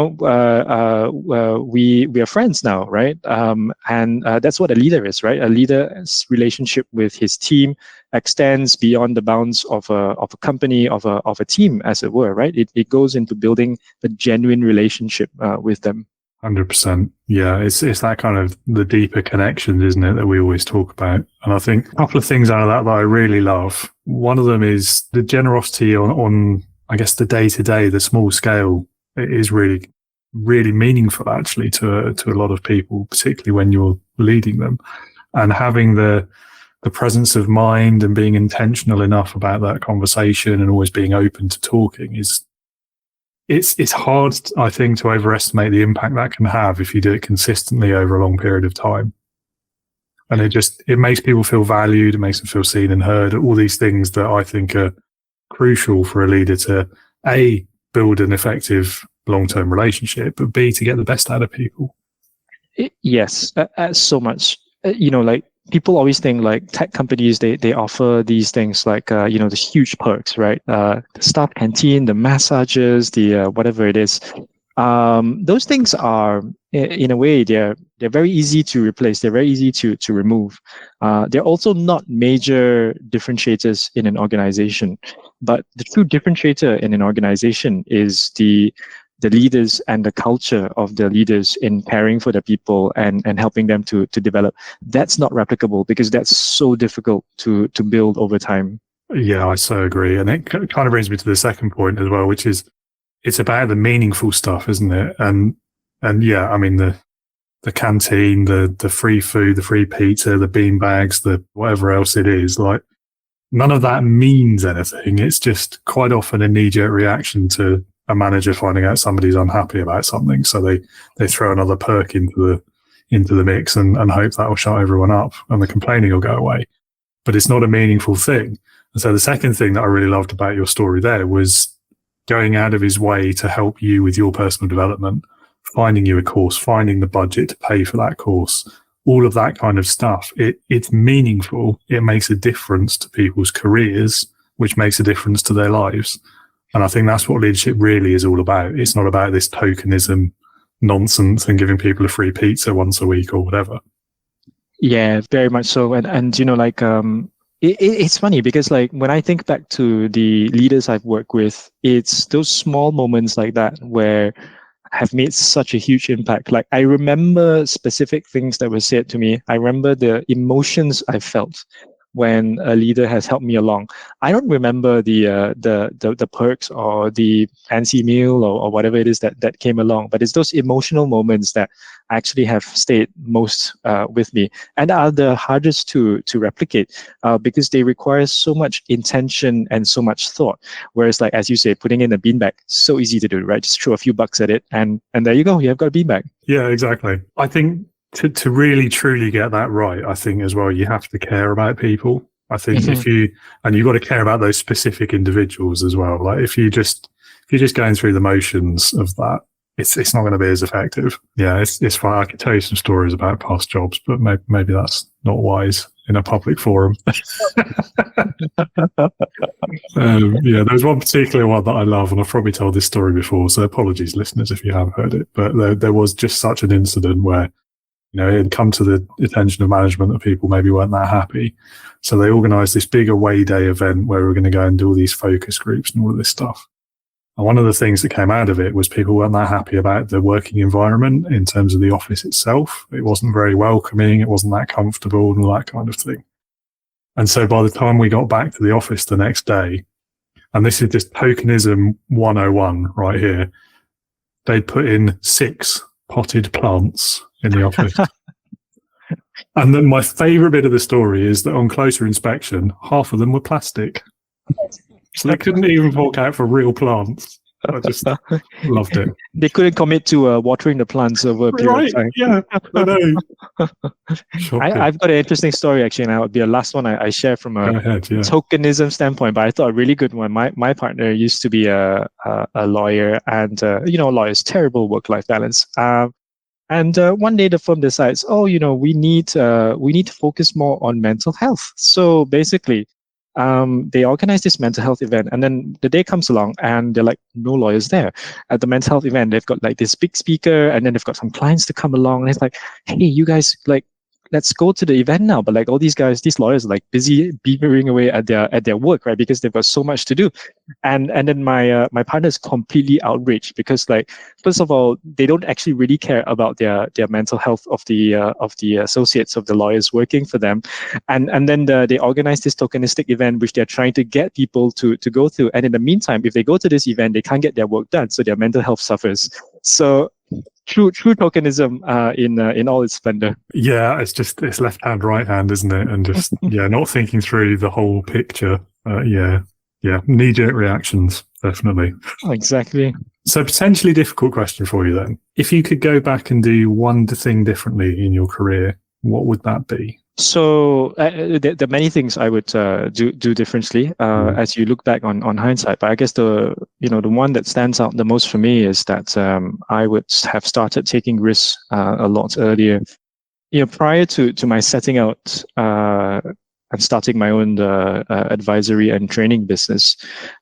are friends now, right? And that's what a leader is, right? A leader's relationship with his team extends beyond the bounds of a company, of a team, as it were, right? It goes into building a genuine relationship with them. 100%. Yeah, it's that kind of the deeper connections, isn't it, that we always talk about. And I think a couple of things out of that I really love. One of them is the generosity on I guess, the day-to-day, the small scale. It is really, really meaningful, actually, to a lot of people, particularly when you're leading them. And having the presence of mind and being intentional enough about that conversation and always being open to talking it's hard, I think, to overestimate the impact that can have if you do it consistently over a long period of time. And it makes people feel valued, it makes them feel seen and heard, all these things that I think are crucial for a leader to, A, build an effective long-term relationship, but B, to get the best out of people. Yes, so much. People always think like tech companies, they offer these things like, the huge perks, right? The staff canteen, the massages, the whatever it is. Those things are, in a way, they're very easy to replace. They're very easy to remove. They're also not major differentiators in an organization. But the true differentiator in an organization is the leaders and the culture of the leaders in caring for the people and helping them to develop. That's not replicable because that's so difficult to build over time. Yeah, I so agree. And it kind of brings me to the second point as well, which is it's about the meaningful stuff, isn't it? And yeah, I mean, the canteen, the free food, the free pizza, the bean bags, the whatever else it is, like none of that means anything. It's just quite often a knee-jerk reaction to a manager finding out somebody's unhappy about something. So they throw another perk into the mix and hope that will shut everyone up and the complaining will go away. But it's not a meaningful thing. And so the second thing that I really loved about your story there was going out of his way to help you with your personal development, finding you a course, finding the budget to pay for that course, all of that kind of stuff. It's meaningful. It makes a difference to people's careers, which makes a difference to their lives. And I think that's what leadership really is all about. It's not about this tokenism nonsense and giving people a free pizza once a week or whatever. Yeah, very much so. And It's funny because like when I think back to the leaders I've worked with, it's those small moments like that where have made such a huge impact. Like I remember specific things that were said to me. I remember the emotions I felt when a leader has helped me along. I don't remember the perks or the fancy meal or whatever it is that came along, but it's those emotional moments that actually have stayed most with me and are the hardest to replicate because they require so much intention and so much thought. Whereas, like as you say, putting in a beanbag, so easy to do, right? Just throw a few bucks at it, and there you go. You've got a beanbag. Yeah, exactly. I think to really truly get that right, I think as well, you have to care about people. I think if you've got to care about those specific individuals as well. Like if you're just going through the motions of that, it's not going to be as effective. Yeah, it's fine. I could tell you some stories about past jobs, but maybe that's not wise in a public forum. Yeah, there's one particular one that I love, and I've probably told this story before, so apologies, listeners, if you have heard it. But there was just such an incident where, you know, it had come to the attention of management that people maybe weren't that happy. So they organised this big away day event where we were going to go and do all these focus groups and all of this stuff. And one of the things that came out of it was people weren't that happy about the working environment in terms of the office itself. It wasn't very welcoming. It wasn't that comfortable and all that kind of thing. And so by the time we got back to the office the next day, and this is just tokenism 101 right here, they'd put in 6 potted plants in the office. And then my favourite bit of the story is that on closer inspection, half of them were plastic. So they couldn't even fork out for real plants. I just loved it. They couldn't commit to watering the plants over a period of time. Yeah, I know. I've got an interesting story actually, and it would be the last one I share from a tokenism standpoint, but I thought a really good one. My partner used to be a lawyer, and lawyers, terrible work-life balance. And one day the firm decides, we need to focus more on mental health. So basically, they organize this mental health event, and then the day comes along and they're like, no lawyers there. At the mental health event, they've got like this big speaker, and then they've got some clients to come along, and it's like, hey, you guys, like, let's go to the event now. But like all these guys, these lawyers are like busy beavering away at their work, right? Because they've got so much to do. And then my partner is completely outraged because, like, first of all, they don't actually really care about their mental health of the associates of the lawyers working for them. And then they organize this tokenistic event which they're trying to get people to go through. And in the meantime, if they go to this event, they can't get their work done, so their mental health suffers. So true tokenism in all its splendor. Yeah, it's left hand, right hand, isn't it? And just not thinking through the whole picture. Knee-jerk reactions, definitely. Exactly. So potentially difficult question for you then. If you could go back and do one thing differently in your career, what would that be? So there are many things I would do differently as you look back on hindsight. But I guess the one that stands out the most for me is that I would have started taking risks a lot earlier. Prior to my setting out and starting my own advisory and training business,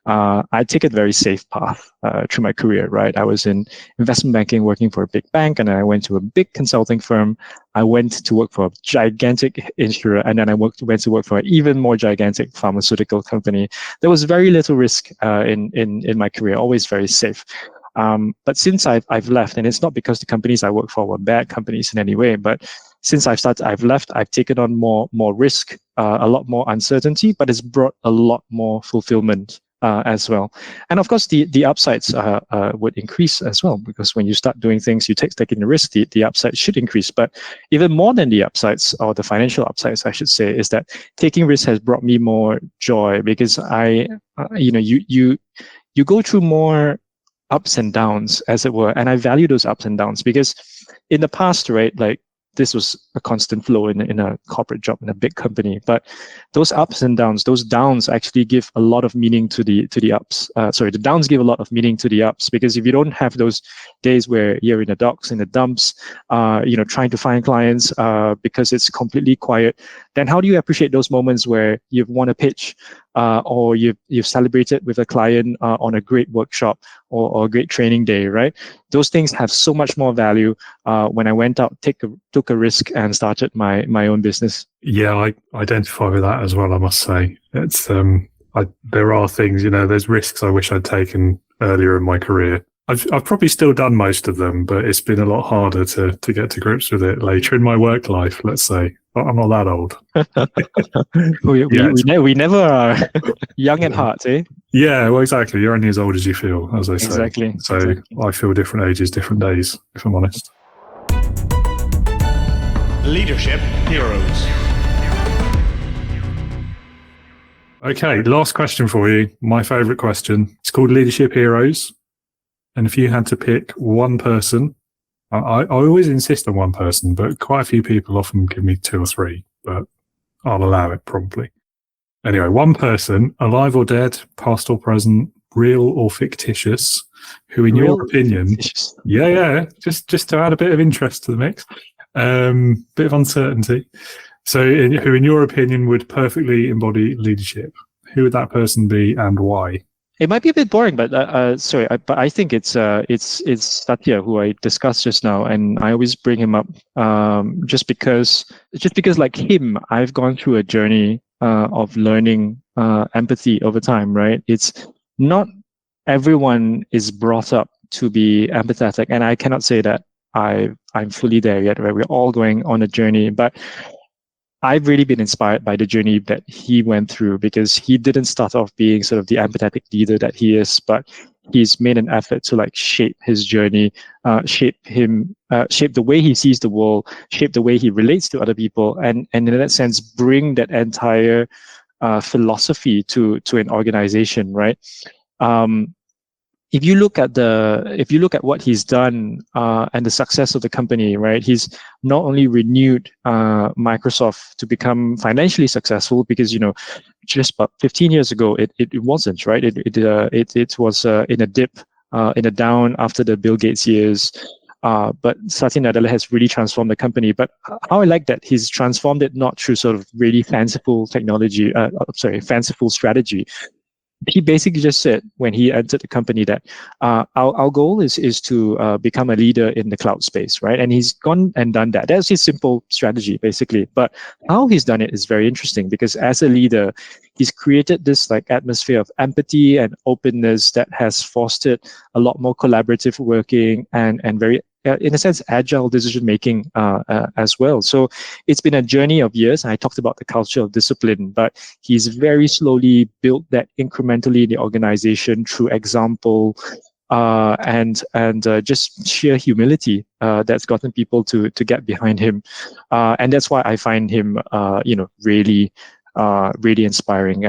I take a very safe path through my career, right? I was in investment banking working for a big bank, and then I went to a big consulting firm. I went to work for a gigantic insurer, and then I went to work for an even more gigantic pharmaceutical company. There was very little risk in my career, always very safe. But since I've left, and it's not because the companies I work for were bad companies in any way, but since I've left, I've taken on more risk, a lot more uncertainty, but it's brought a lot more fulfillment as well. And of course, the upsides would increase as well, because when you start doing things, you taking the risk, the upside should increase. But even more than the upsides, or the financial upsides, I should say, is that taking risk has brought me more joy, because you go through more ups and downs, as it were, and I value those ups and downs, because in the past, right, like, this was a constant flow in a corporate job in a big company. But those ups and downs, those downs actually give a lot of meaning to the ups. The downs give a lot of meaning to the ups, because if you don't have those days where you're in the docks, in the dumps, trying to find clients because it's completely quiet, then how do you appreciate those moments where you've won a pitch, or you've celebrated with a client on a great workshop or a great training day, right? Those things have so much more value when I went out, took a risk and started my own business. Yeah, I identify with that as well, I must say. It's there are things, there's risks I wish I'd taken earlier in my career. I've probably still done most of them, but it's been a lot harder to get to grips with it later in my work life, let's say. But I'm not that old. we never are young at heart, eh? Yeah, well, exactly. You're only as old as you feel, as they say. Exactly. So exactly. I feel different ages, different days, if I'm honest. Leadership Heroes. Okay, last question for you. My favourite question. It's called Leadership Heroes. And if you had to pick one person, I always insist on one person, but quite a few people often give me 2 or 3, but I'll allow it probably. Anyway, one person, alive or dead, past or present, real or fictitious, who in your opinion, just to add a bit of interest to the mix, bit of uncertainty. So who in your opinion would perfectly embody leadership? Who would that person be and why? It might be a bit boring, but but I think it's Satya, who I discussed just now, and I always bring him up just because like him, I've gone through a journey of learning empathy over time, right? It's not everyone is brought up to be empathetic, and I cannot say that I'm fully there yet, right? We're all going on a journey, but I've really been inspired by the journey that he went through, because he didn't start off being sort of the empathetic leader that he is, but he's made an effort to like shape his journey, shape the way he sees the world, shape the way he relates to other people, and in that sense, bring that entire philosophy to an organization, right? If you look at what he's done and the success of the company, right? He's not only renewed Microsoft to become financially successful, because just about 15 years ago it wasn't, right? It was in a dip, in a down after the Bill Gates years. But Satya Nadella has really transformed the company. But how I like that he's transformed it not through sort of really fanciful fanciful strategy. He basically just said when he entered the company that our goal is to become a leader in the cloud space, right? And he's gone and done that. That's his simple strategy, basically. But how he's done it is very interesting, because as a leader, he's created this like atmosphere of empathy and openness that has fostered a lot more collaborative working and very, in a sense, agile decision-making as well. So it's been a journey of years. I talked about the culture of discipline, but he's very slowly built that incrementally in the organization through example and just sheer humility that's gotten people to get behind him. And that's why I find him, really inspiring.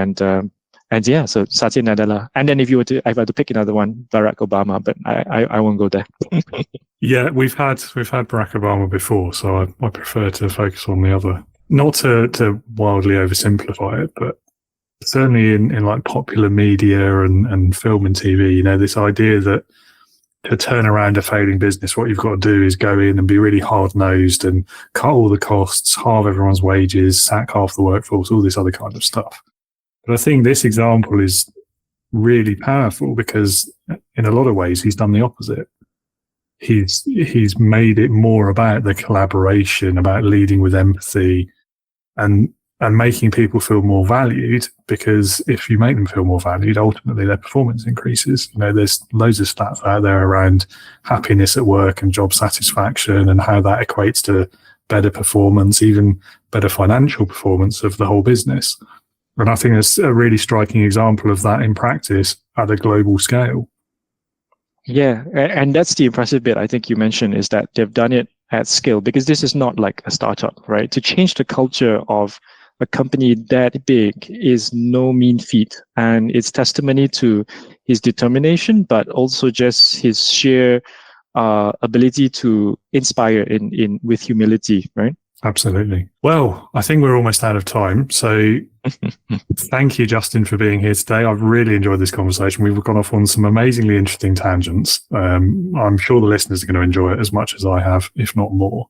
And yeah, so Satya Nadella. And then if I had to pick another one, Barack Obama, but I won't go there. Yeah, we've had Barack Obama before, so I prefer to focus on the other. Not to wildly oversimplify it, but certainly in like popular media and film and TV, this idea that to turn around a failing business, what you've got to do is go in and be really hard-nosed and cut all the costs, halve everyone's wages, sack half the workforce, all this other kind of stuff. But I think this example is really powerful because in a lot of ways he's done the opposite. He's made it more about the collaboration, about leading with empathy and making people feel more valued, because if you make them feel more valued, ultimately their performance increases. There's loads of stats out there around happiness at work and job satisfaction and how that equates to better performance, even better financial performance of the whole business. And I think it's a really striking example of that in practice at a global scale. Yeah, and that's the impressive bit I think you mentioned, is that they've done it at scale, because this is not like a startup, right? To change the culture of a company that big is no mean feat, and it's testimony to his determination, but also just his sheer ability to inspire with humility, right? Absolutely. Well, I think we're almost out of time. So thank you, Justin, for being here today. I've really enjoyed this conversation. We've gone off on some amazingly interesting tangents. I'm sure the listeners are going to enjoy it as much as I have, if not more.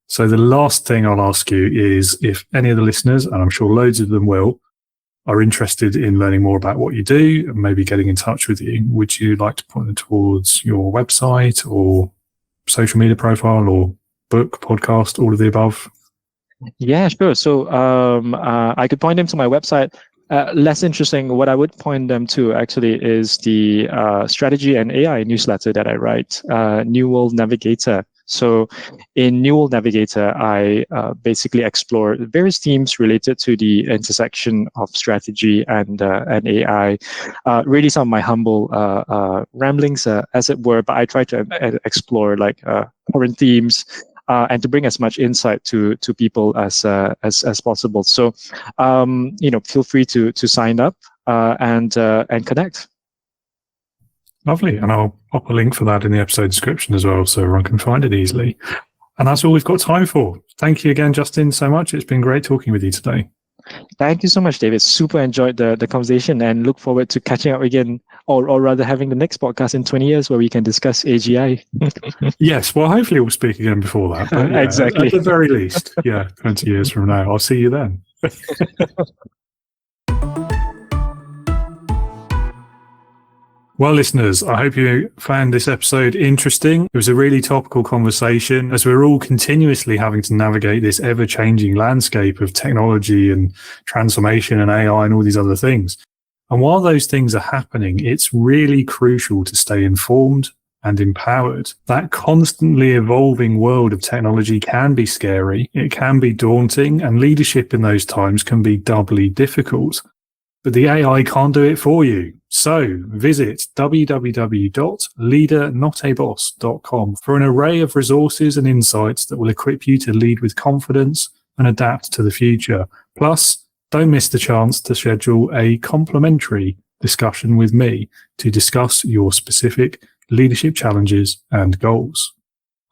So the last thing I'll ask you is if any of the listeners, and I'm sure loads of them will, are interested in learning more about what you do and maybe getting in touch with you, would you like to point them towards your website or social media profile or book, podcast, all of the above? Yeah, sure. So I could point them to my website. Less interesting, what I would point them to actually is the strategy and AI newsletter that I write, New World Navigator. So in New World Navigator, I basically explore various themes related to the intersection of strategy and AI. Really some of my humble ramblings, as it were, but I try to explore like current themes, and to bring as much insight to people as possible. So, feel free to sign up and connect. Lovely. And I'll pop a link for that in the episode description as well, so everyone can find it easily. And that's all we've got time for. Thank you again, Justin, so much. It's been great talking with you today. Thank you so much, David. Super enjoyed the conversation and look forward to catching up again, or rather having the next podcast in 20 years where we can discuss AGI. Yes, well, hopefully we'll speak again before that. But yeah, exactly. At the very least, 20 years from now. I'll see you then. Well, listeners, I hope you found this episode interesting. It was a really topical conversation as we're all continuously having to navigate this ever-changing landscape of technology and transformation and AI and all these other things. And while those things are happening, it's really crucial to stay informed and empowered. That constantly evolving world of technology can be scary, it can be daunting, and leadership in those times can be doubly difficult. But the AI can't do it for you. So visit www.leadernotaboss.com for an array of resources and insights that will equip you to lead with confidence and adapt to the future. Plus, don't miss the chance to schedule a complimentary discussion with me to discuss your specific leadership challenges and goals.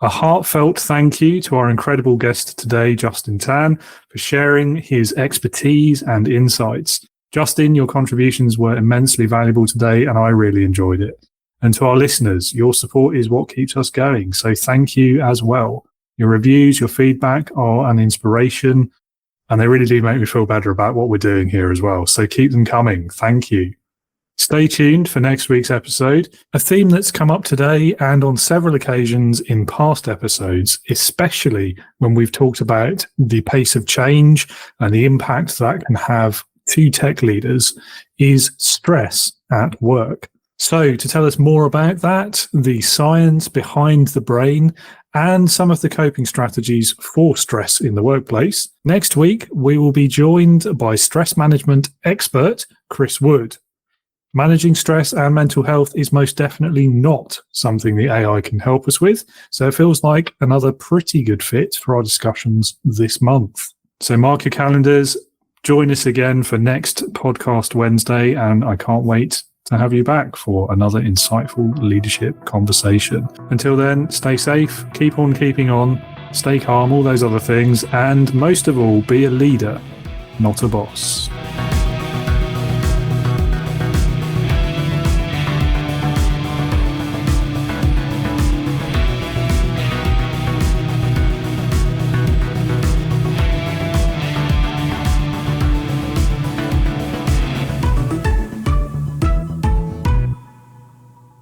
A heartfelt thank you to our incredible guest today, Justin Tan, for sharing his expertise and insights. Justin, your contributions were immensely valuable today, and I really enjoyed it. And to our listeners, your support is what keeps us going. So thank you as well. Your reviews, your feedback are an inspiration, and they really do make me feel better about what we're doing here as well. So keep them coming. Thank you. Stay tuned for next week's episode, a theme that's come up today and on several occasions in past episodes, especially when we've talked about the pace of change and the impact that can have to tech leaders, is stress at work. So to tell us more about that, the science behind the brain, and some of the coping strategies for stress in the workplace, next week we will be joined by stress management expert Chris Wood. Managing stress and mental health is most definitely not something the AI can help us with, so it feels like another pretty good fit for our discussions this month. So mark your calendars. Join us again for next podcast Wednesday, and I can't wait to have you back for another insightful leadership conversation. Until then, stay safe, keep on keeping on, stay calm, all those other things, and most of all, be a leader, not a boss.